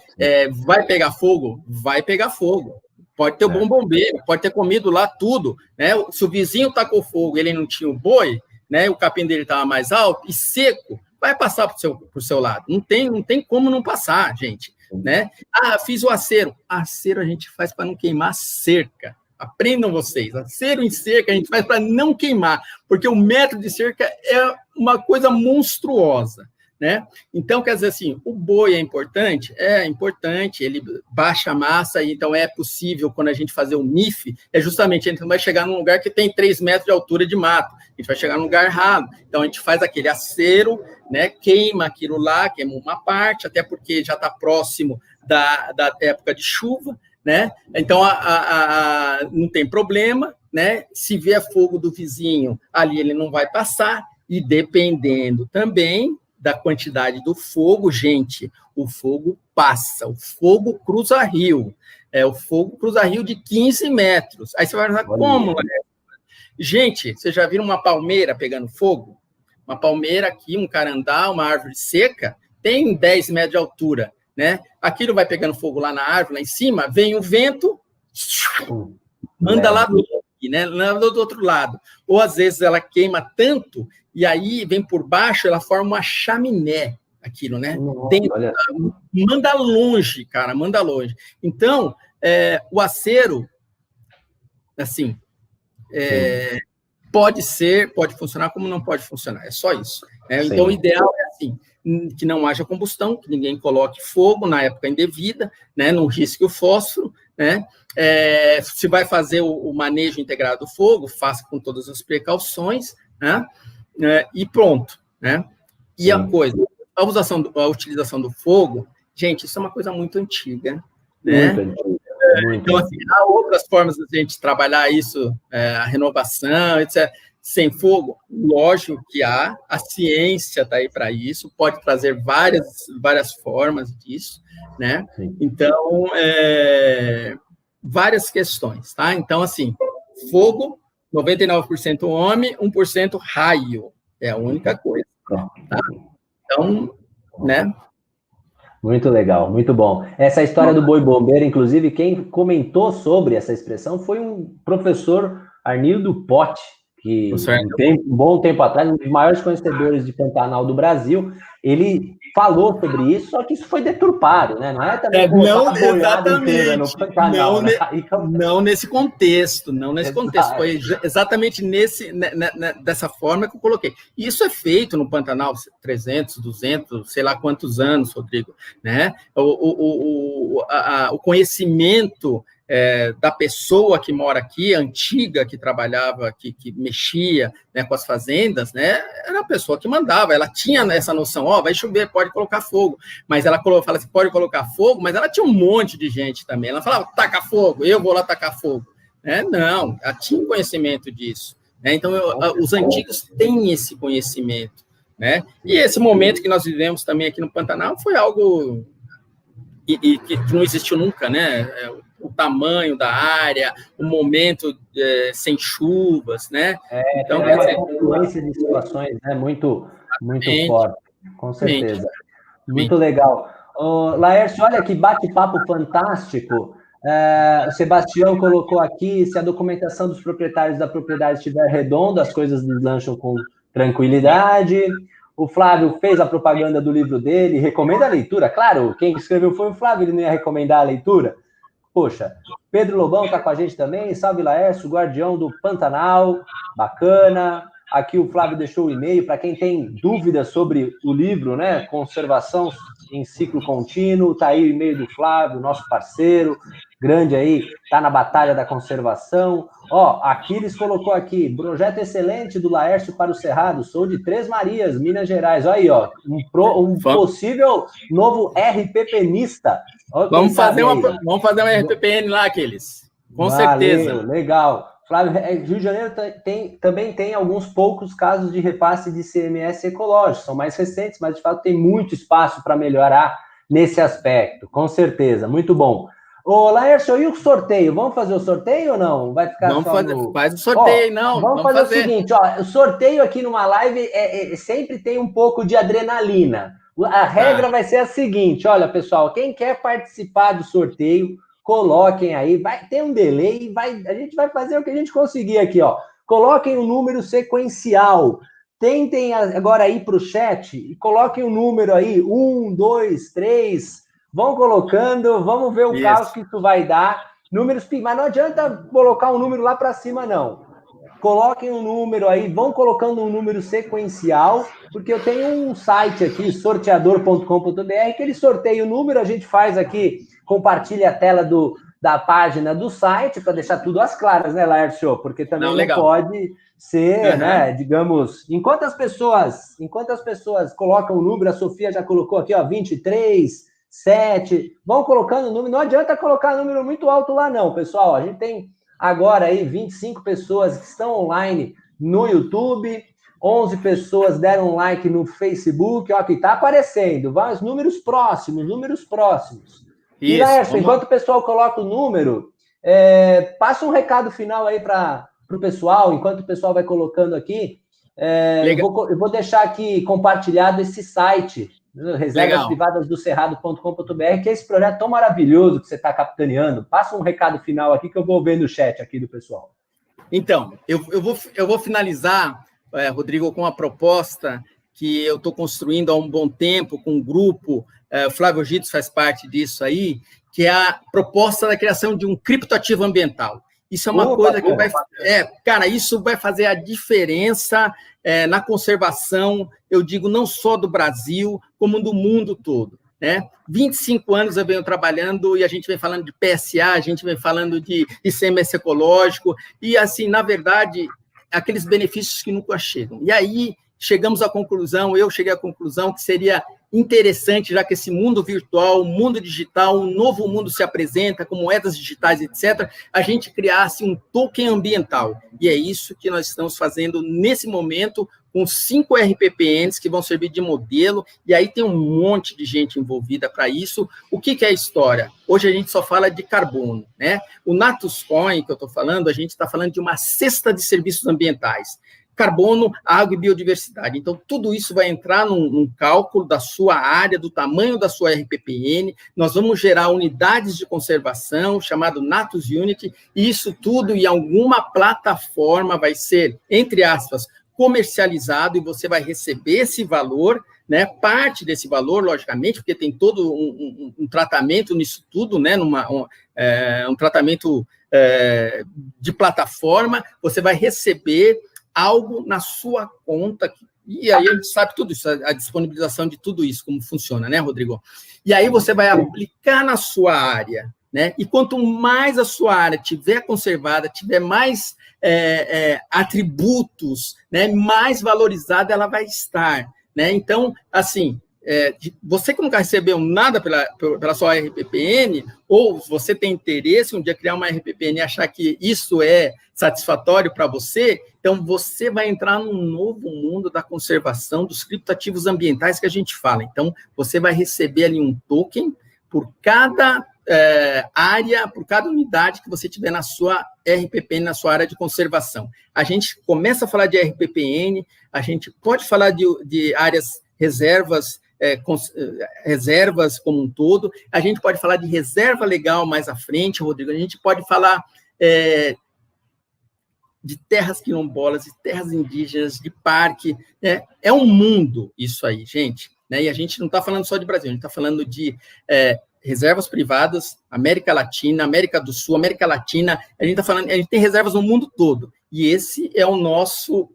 Vai pegar fogo? Vai pegar fogo. Pode ter o bom bombeiro, pode ter comido lá tudo, né? Se o vizinho tacou fogo e ele não tinha o boi, né? O capim dele estava mais alto e seco, vai passar para o seu lado. Não tem como não passar, gente, né? Fiz o acero. Acero a gente faz para não queimar cerca. Aprendam vocês. Acero em cerca a gente faz para não queimar, porque o metro de cerca é uma coisa monstruosa, né? Então, quer dizer assim, o boi é importante? É importante, ele baixa a massa, então é possível, quando a gente fazer o MIF, justamente, a gente não vai chegar num lugar que tem 3 metros de altura de mato, a gente vai chegar num lugar errado. Então, a gente faz aquele acero, né, queima aquilo lá, queima uma parte, até porque já está próximo da época de chuva, né? Então, não tem problema, né? Se vier fogo do vizinho, ali ele não vai passar, e dependendo também da quantidade do fogo, gente, o fogo passa, o fogo cruza rio, o fogo cruza rio de 15 metros. Aí você vai pensar, como? Gente, vocês já viram uma palmeira pegando fogo? Uma palmeira aqui, um carandá, uma árvore seca, tem 10 metros de altura, né? Aquilo vai pegando fogo lá na árvore, lá em cima, vem o vento, manda lá do outro lado. Ou, às vezes, ela queima tanto, e aí vem por baixo, ela forma uma chaminé, aquilo, né? Manda longe, cara, manda longe. Então, o acero, assim, pode funcionar como não pode funcionar, é só isso. Então, o ideal é assim, que não haja combustão, que ninguém coloque fogo na época indevida, né? Não risque o fósforo, né? Se vai fazer o manejo integrado do fogo, faça com todas as precauções, né? E pronto, né? E a utilização do fogo, gente, isso é uma coisa muito antiga, né? Então, assim, há outras formas de a gente trabalhar isso, a renovação, etc. Sem fogo, lógico que há, a ciência está aí para isso, pode trazer várias formas disso, né? Então, várias questões, tá? Então, assim, fogo, 99% homem, 1% raio, é a única coisa, tá? Então, né? Muito legal, muito bom. Essa história do boi bombeiro, inclusive, quem comentou sobre essa expressão foi um professor Arnildo Potti, que um bom tempo atrás, um dos maiores conhecedores de Pantanal do Brasil, ele falou sobre isso, só que isso foi deturpado, né? Não é também exatamente no Pantanal, não nesse contexto, foi exatamente dessa forma que eu coloquei. Isso é feito no Pantanal 300, 200, sei lá quantos anos, Rodrigo, né? O conhecimento da pessoa que mora aqui, antiga, que trabalhava, que mexia, né, com as fazendas, né, era a pessoa que mandava, ela tinha essa noção, vai chover, pode colocar fogo, mas ela fala assim, pode colocar fogo, mas ela tinha um monte de gente também, ela falava, taca fogo, eu vou lá tacar fogo, não, ela tinha conhecimento disso, né? Então os antigos têm esse conhecimento, né? E esse momento que nós vivemos também aqui no Pantanal foi algo que não existiu nunca, né? O tamanho da área, o momento sem chuvas, né? Então, é uma confluência de situações, né? Muito forte, com certeza. Muito legal. Laércio, olha que bate-papo fantástico. O Sebastião colocou aqui, se a documentação dos proprietários da propriedade estiver redonda, as coisas deslancham com tranquilidade. O Flávio fez a propaganda do livro dele, recomenda a leitura. Claro, quem escreveu foi o Flávio, ele não ia recomendar a leitura. Poxa, Pedro Lobão está com a gente também. Salve, Laércio, guardião do Pantanal. Bacana. Aqui o Flávio deixou o e-mail para quem tem dúvidas sobre o livro, né? Conservação em ciclo contínuo. Está aí o e-mail do Flávio, nosso parceiro, grande aí, está na batalha da conservação. Aquiles colocou aqui, projeto excelente do Laércio para o Cerrado. Sou de Três Marias, Minas Gerais. Olha aí, um possível novo RPPnista. Vamos fazer um RPPN lá, Aquiles. Com certeza. Legal. Flávio, Rio de Janeiro também tem alguns poucos casos de repasse de ICMS ecológico, são mais recentes, mas de fato tem muito espaço para melhorar nesse aspecto, com certeza, muito bom. Laércio, e o sorteio? Vamos fazer o sorteio ou não? Vai ficar faz o sorteio, não. Vamos fazer o seguinte, o sorteio aqui numa live sempre tem um pouco de adrenalina. A regra vai ser a seguinte, olha, pessoal, quem quer participar do sorteio, coloquem aí, vai ter um delay, a gente vai fazer o que a gente conseguir aqui, Coloquem o número sequencial. Tentem agora ir para o chat e coloquem o número aí, 1, 2, 3, vão colocando, vamos ver o caos que isso vai dar. Números, mas não adianta colocar um número lá para cima, não. Coloquem um número aí, vão colocando um número sequencial, porque eu tenho um site aqui, sorteador.com.br, que ele sorteia o número, a gente faz aqui, compartilha a tela da página do site, para deixar tudo às claras, né, Laércio? Porque também não pode ser, né, digamos, enquanto as pessoas colocam o número, a Sofia já colocou aqui, 23, 7, vão colocando o número, não adianta colocar número muito alto lá não, pessoal, a gente tem agora aí 25 pessoas que estão online no YouTube, 11 pessoas deram um like no Facebook, que está aparecendo, vai os números próximos. E, Laércio, enquanto o pessoal coloca o número, passa um recado final aí para o pessoal, enquanto o pessoal vai colocando aqui, eu vou deixar aqui compartilhado esse site, Reservas Privadas do Cerrado.com.br, que é esse projeto tão maravilhoso que você está capitaneando. Passa um recado final aqui que eu vou ver no chat aqui do pessoal. Então, eu vou finalizar, Rodrigo, com uma proposta que eu estou construindo há um bom tempo com um grupo, Flávio Gitz faz parte disso aí, que é a proposta da criação de um criptoativo ambiental. Isso é uma coisa que vai... isso vai fazer a diferença na conservação, eu digo, não só do Brasil, como do mundo todo, né? 25 anos eu venho trabalhando e a gente vem falando de PSA, a gente vem falando de ICMS ecológico, e, assim, na verdade, aqueles benefícios que nunca chegam. E aí, eu cheguei à conclusão que seria interessante, já que esse mundo virtual, o mundo digital, um novo mundo se apresenta, com moedas digitais, etc., a gente criasse um token ambiental. E é isso que nós estamos fazendo nesse momento, com 5 RPPNs que vão servir de modelo, e aí tem um monte de gente envolvida para isso. O que é a história? Hoje a gente só fala de carbono, né? O Natus Coin, que eu estou falando, a gente está falando de uma cesta de serviços ambientais. Carbono, água e biodiversidade. Então, tudo isso vai entrar num cálculo da sua área, do tamanho da sua RPPN, nós vamos gerar unidades de conservação, chamado Natus Unit, e isso tudo em alguma plataforma vai ser, entre aspas, comercializado, e você vai receber esse valor, né? Parte desse valor, logicamente, porque tem todo um tratamento nisso tudo, né? Um tratamento de plataforma, você vai receber algo na sua conta, e aí a gente sabe tudo isso, a disponibilização de tudo isso, como funciona, né, Rodrigo? E aí você vai aplicar na sua área, né? E quanto mais a sua área tiver conservada, tiver mais atributos, né, mais valorizada ela vai estar, né? Então, assim, você que nunca recebeu nada pela sua RPPN, ou você tem interesse em um dia criar uma RPPN e achar que isso é satisfatório para você, então você vai entrar num novo mundo da conservação dos criptoativos ambientais que a gente fala. Então, você vai receber ali um token por cada área, por cada unidade que você tiver na sua RPPN, na sua área de conservação. A gente começa a falar de RPPN, a gente pode falar de áreas reservas, reservas como um todo, a gente pode falar de reserva legal mais à frente, Rodrigo, a gente pode falar de terras quilombolas, de terras indígenas, de parque, é um mundo isso aí, gente, né? E a gente não está falando só de Brasil, a gente está falando de reservas privadas, América Latina, América do Sul, América Latina, a gente tem reservas no mundo todo, e esse é o nosso,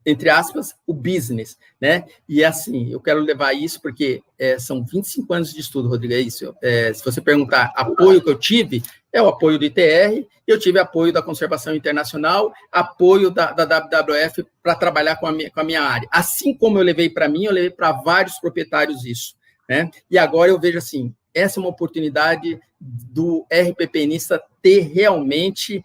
entre aspas, o business, né? E assim, eu quero levar isso porque são 25 anos de estudo, Rodrigo, é isso. Se você perguntar apoio que eu tive, é o apoio do ITR, eu tive apoio da Conservação Internacional, apoio da WWF para trabalhar com a minha área. Assim como eu levei para mim, eu levei para vários proprietários isso, né? E agora eu vejo assim, essa é uma oportunidade do RPPNista ter realmente,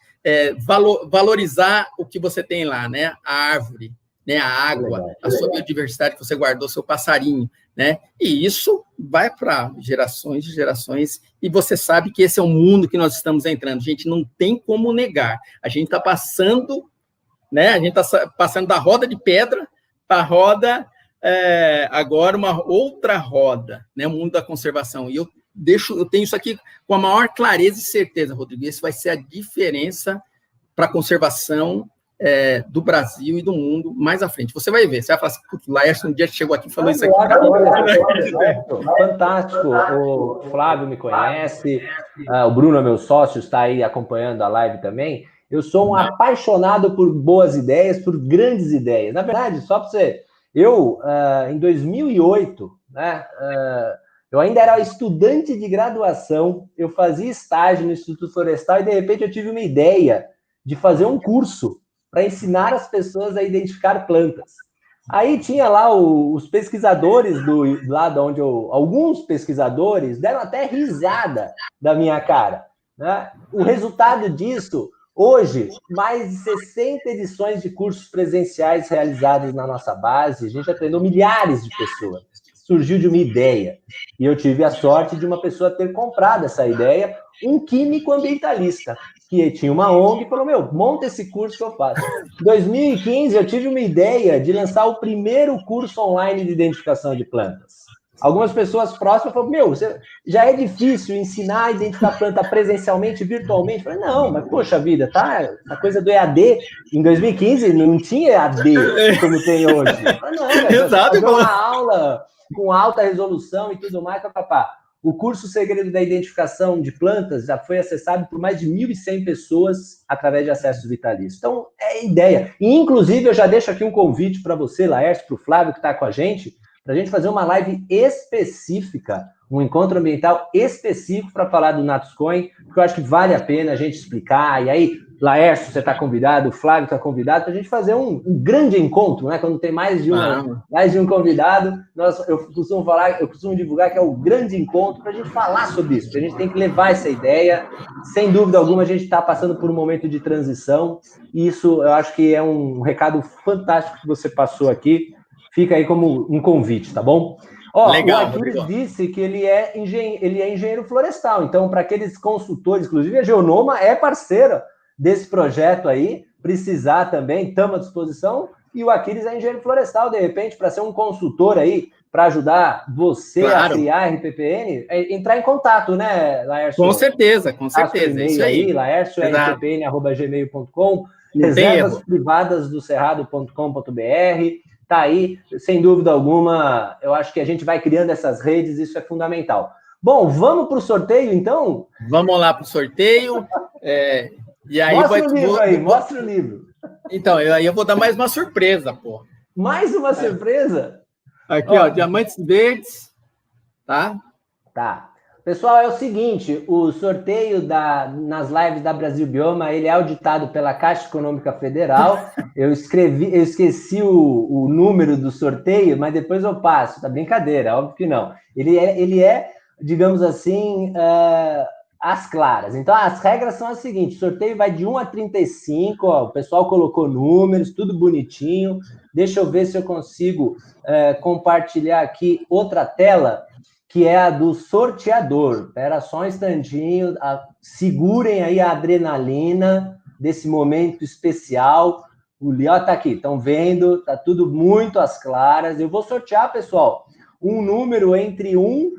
valorizar o que você tem lá, né? A árvore, né, a água, a sua biodiversidade que você guardou, seu passarinho, né? E isso vai para gerações e gerações, e você sabe que esse é o mundo que nós estamos entrando. Gente, não tem como negar. A gente está passando, né? A gente está passando da roda de pedra para a roda, agora uma outra roda, né? O mundo da conservação. E eu tenho isso aqui com a maior clareza e certeza, Rodrigo. Esse vai ser a diferença para a conservação do Brasil e do mundo mais à frente. Você vai ver, você vai falar assim, putz, Laércio, um dia chegou aqui e falou isso aqui. Fantástico, o Flávio me conhece, o Bruno é meu sócio, está aí acompanhando a live também. Eu sou um apaixonado por boas ideias, por grandes ideias. Na verdade, só para você, em 2008, né, eu ainda era estudante de graduação, eu fazia estágio no Instituto Florestal e, de repente, eu tive uma ideia de fazer um curso para ensinar as pessoas a identificar plantas. Aí tinha lá os pesquisadores lá de onde alguns pesquisadores deram até risada da minha cara, né? O resultado disso, hoje, mais de 60 edições de cursos presenciais realizados na nossa base, a gente já treinou milhares de pessoas. Surgiu de uma ideia. E eu tive a sorte de uma pessoa ter comprado essa ideia, um químico ambientalista, que tinha uma ONG e falou, monta esse curso que eu faço. Em 2015, eu tive uma ideia de lançar o primeiro curso online de identificação de plantas. Algumas pessoas próximas falaram, já é difícil ensinar a identificar planta presencialmente, virtualmente. Eu falei, não, mas poxa vida, tá? A coisa do EAD, em 2015 não tinha EAD como tem hoje. Eu falei, não, fazer uma aula com alta resolução e tudo mais, papapá. O curso Segredo da Identificação de Plantas já foi acessado por mais de 1.100 pessoas através de acessos vitalícios. Então, é ideia. E, inclusive, eu já deixo aqui um convite para você, Laércio, para o Flávio, que está com a gente fazer uma live específica, um encontro ambiental específico para falar do Natuscoin, porque eu acho que vale a pena a gente explicar. E aí, Laércio, você está convidado, o Flávio está convidado, para a gente fazer um grande encontro, né? Quando tem mais de um convidado, eu costumo divulgar que é o grande encontro para a gente falar sobre isso, porque a gente tem que levar essa ideia. Sem dúvida alguma, a gente está passando por um momento de transição, e isso eu acho que é um recado fantástico que você passou aqui. Fica aí como um convite, tá bom? Legal, o Aquiles disse que ele é engenheiro florestal, então, para aqueles consultores, inclusive a Geonoma é parceira desse projeto aí, precisar também, estamos à disposição, e o Aquiles é engenheiro florestal, de repente, para ser um consultor aí, para ajudar você a criar RPPN, entrar em contato, né, Laércio? Com certeza, é isso aí. laércio.rppn@gmail.com, reservasprivadasdocerrado.com.br, tá aí, sem dúvida alguma, eu acho que a gente vai criando essas redes, isso é fundamental. Bom, vamos para o sorteio, então? Vamos lá para o sorteio. E aí mostra o livro. Então, aí eu vou dar mais uma surpresa, pô. Mais uma surpresa? Aqui, ó, diamantes verdes, tá? Tá. Pessoal, é o seguinte, o sorteio nas lives da Brasil Bioma, ele é auditado pela Caixa Econômica Federal. Eu esqueci o número do sorteio, mas depois eu passo, tá brincadeira, óbvio que não. Ele é digamos assim, às claras. Então, as regras são as seguintes, o sorteio vai de 1 a 35, ó, o pessoal colocou números, tudo bonitinho. Deixa eu ver se eu consigo compartilhar aqui outra tela, que é a do sorteador. Espera só um instantinho, segurem aí a adrenalina desse momento especial. O Léo tá aqui, estão vendo? Tá tudo muito às claras. Eu vou sortear, pessoal, um número entre 1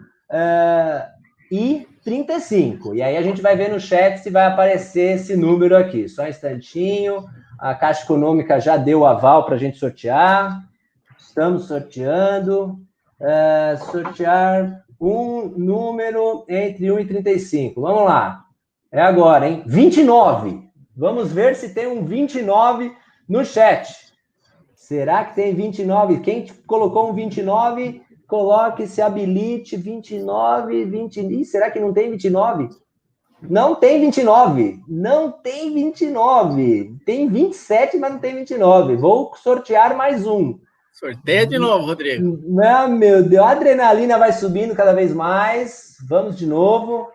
e 35. E aí a gente vai ver no chat se vai aparecer esse número aqui. Só um instantinho. A Caixa Econômica já deu o aval para a gente sortear. Estamos sorteando. Sortear um número entre 1 e 35. Vamos lá. É agora, hein? 29. Vamos ver se tem um 29 no chat. Será que tem 29? Quem colocou um 29, coloque, se habilite. 29, 20... Ih, será que não tem 29? Não tem 29. Não tem 29. Tem 27, mas não tem 29. Vou sortear mais um. Sorteia de novo, Rodrigo. Não, meu Deus, a adrenalina vai subindo cada vez mais. Vamos de novo.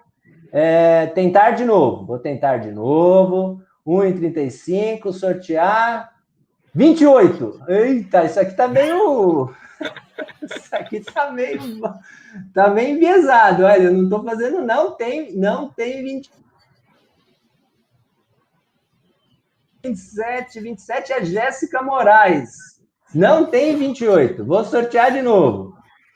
Tentar de novo. Vou tentar de novo. 1 em 35, sortear. 28. Eita, isso aqui tá meio... Isso aqui tá meio enviesado. Olha, eu não tô fazendo... Não tem 27 é Jéssica Moraes. Não tem 28. Vou sortear de novo.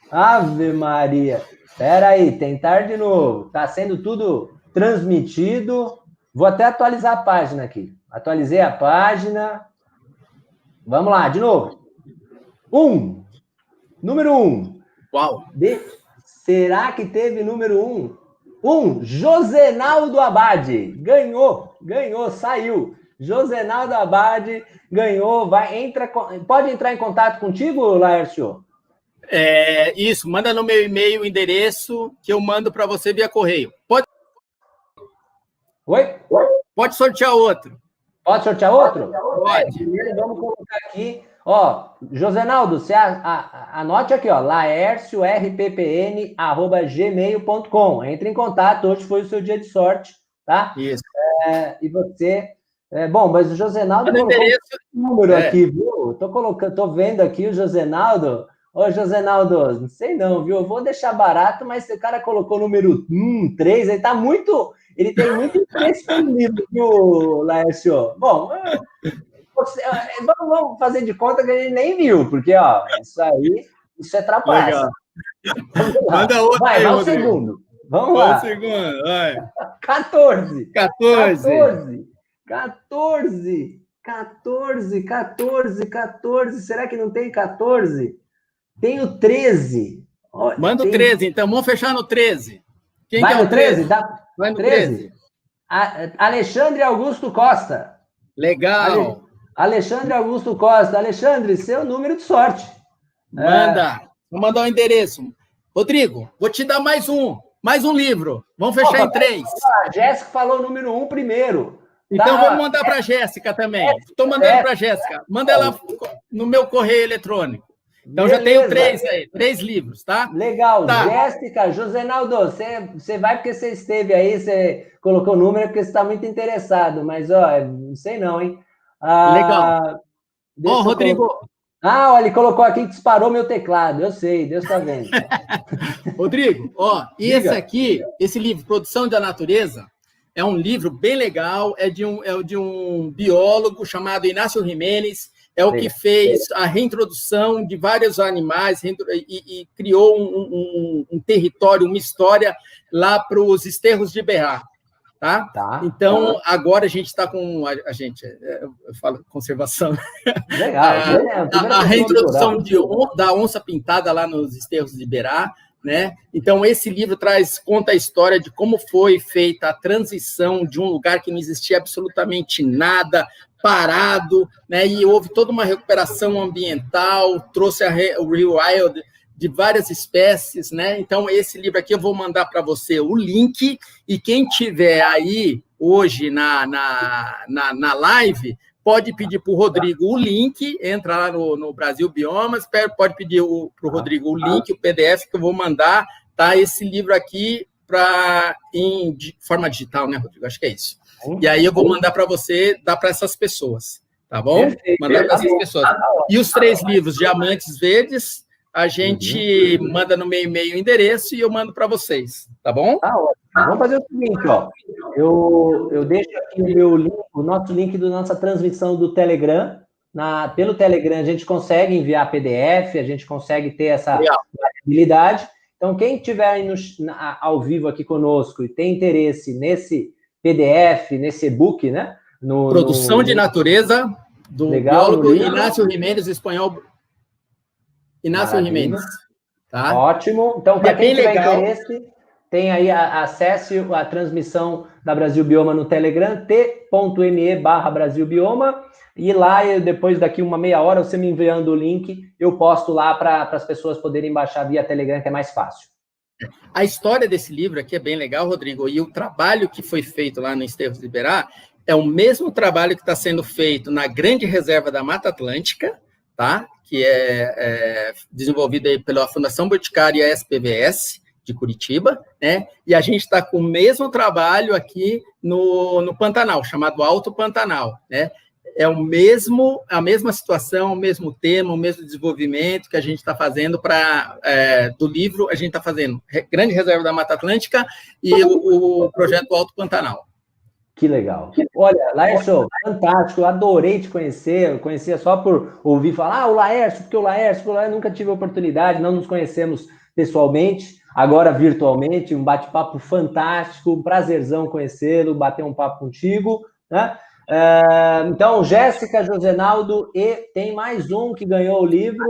Ave Maria. Espera aí, tentar de novo. Está sendo tudo transmitido. Vou até atualizar a página aqui. Atualizei a página. Vamos lá, de novo. Número 1. Uau. Será que teve número 1? Josenaldo Abade. Ganhou, saiu. Josenaldo Abade ganhou, pode entrar em contato contigo, Laércio? Isso, manda no meu e-mail o endereço que eu mando para você via correio. Oi? Pode sortear outro. Pode sortear outro? Pode. Vamos colocar aqui, ó, Josenaldo, você anote aqui, ó, laerciorppn@gmail.com. Entre em contato, hoje foi o seu dia de sorte, tá? Isso. E você... bom, mas o Josenaldo colocou um número aqui, viu? Tô vendo aqui o Josenaldo. Ô, Josenaldo, não sei não, viu? Eu vou deixar barato, mas o cara colocou o número 3, ele tem muito interesse pelo livro, viu, Laércio? Bom, vamos fazer de conta que a gente nem viu, porque, ó, isso é trapaça. Manda outro aí, vai o segundo. Vamos lá. Vai o segundo, vai. 14. Será que não tem 14? Tem o 13. Manda o 13, então. Vamos fechar no 13. Quem vai que é no 13? Vai no 13. Alexandre Augusto Costa. Legal. Alexandre Augusto Costa. Alexandre, seu número de sorte. Manda. Vou mandar o endereço. Rodrigo, vou te dar mais um livro. Vamos fechar em 3. A Jéssica falou o número 1 primeiro. Então, vamos mandar para a Jéssica também. Estou mandando para a Jéssica. Manda ela no meu correio eletrônico. Então, beleza. Já tenho 3 aí. 3 livros, tá? Legal. Tá. Jéssica, Josenaldo, você vai porque você esteve aí, você colocou o número porque você está muito interessado. Mas, ó, não sei não, hein? Legal. Bom, Rodrigo... olha, ele colocou aqui que disparou meu teclado. Eu sei, Deus está vendo. Rodrigo, esse livro, Produção da Natureza, é um livro bem legal, é de um biólogo chamado Inácio Jiménez, que fez a reintrodução de vários animais e criou um território, uma história lá para os Esterros de Berá. Tá? Então, agora a gente está com... eu falo conservação. Legal. A reintrodução da onça pintada lá nos Esterros de Berá, né? Então, esse livro conta a história de como foi feita a transição de um lugar que não existia absolutamente nada, parado, né? E houve toda uma recuperação ambiental, trouxe o Rio Wild de várias espécies, né? Então, esse livro aqui eu vou mandar para você o link, e quem tiver aí hoje na live, pode pedir para o Rodrigo o link, entra lá no Brasil Biomas, pode pedir para o Rodrigo o link, o PDF que eu vou mandar, tá? Esse livro aqui em forma digital, né, Rodrigo? Acho que é isso. E aí eu vou mandar para você, dar para essas pessoas, tá bom? Mandar para essas pessoas. E os 3 livros, Diamantes Verdes, a gente manda no meu e-mail o endereço e eu mando para vocês, tá bom? Tá ótimo. Vamos fazer o seguinte, ó. Eu deixo aqui o nosso link da nossa transmissão do Telegram. Pelo Telegram a gente consegue enviar PDF, a gente consegue ter essa habilidade. Então, quem estiver aí ao vivo aqui conosco e tem interesse nesse PDF, nesse e-book, né? Produção de Natureza, do biólogo Inácio Jiménez, espanhol. Inácio Jiménez. Tá? Ótimo. Então, para quem tiver interesse, tem aí, acesse a transmissão da Brasil Bioma no Telegram, t.me/BrasilBioma, e lá, depois daqui uma meia hora, você me enviando o link, eu posto lá para as pessoas poderem baixar via Telegram, que é mais fácil. A história desse livro aqui é bem legal, Rodrigo, e o trabalho que foi feito lá no Ensterros de Iberá é o mesmo trabalho que está sendo feito na Grande Reserva da Mata Atlântica, tá? Que é desenvolvido aí pela Fundação Boticário e a SPVS de Curitiba, né? E a gente está com o mesmo trabalho aqui no Pantanal, chamado Alto Pantanal, né? É a mesma situação, o mesmo tema, o mesmo desenvolvimento que a gente está fazendo do livro, a gente está fazendo Grande Reserva da Mata Atlântica e o projeto Alto Pantanal. Que legal. Olha, Laércio, fantástico, adorei te conhecer, eu conhecia só por ouvir falar, o Laércio, porque o Laércio, nunca tive a oportunidade, não nos conhecemos pessoalmente, agora virtualmente, um bate-papo fantástico, um prazerzão conhecê-lo, bater um papo contigo, né? Então, Jéssica, Josenaldo, e tem mais um que ganhou o livro,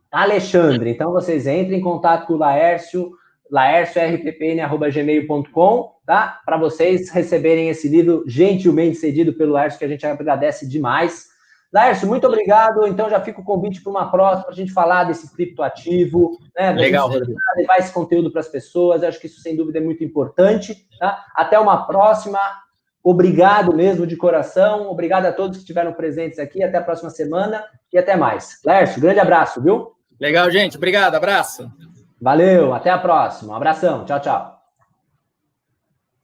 Alexandre. Então, vocês entrem em contato com o Laércio, laerciorppn@gmail.com, tá? Para vocês receberem esse livro gentilmente cedido pelo Laércio, que a gente agradece demais. Laércio, muito obrigado. Então, já fica o convite para uma próxima, para a gente falar desse criptoativo, né? Legal, Rodrigo. Levar esse conteúdo para as pessoas. Acho que isso, sem dúvida, é muito importante, tá? Até uma próxima. Obrigado mesmo, de coração. Obrigado a todos que estiveram presentes aqui. Até a próxima semana e até mais. Laércio, grande abraço, viu? Legal, gente. Obrigado. Abraço. Valeu. Até a próxima. Um abração. Tchau, tchau.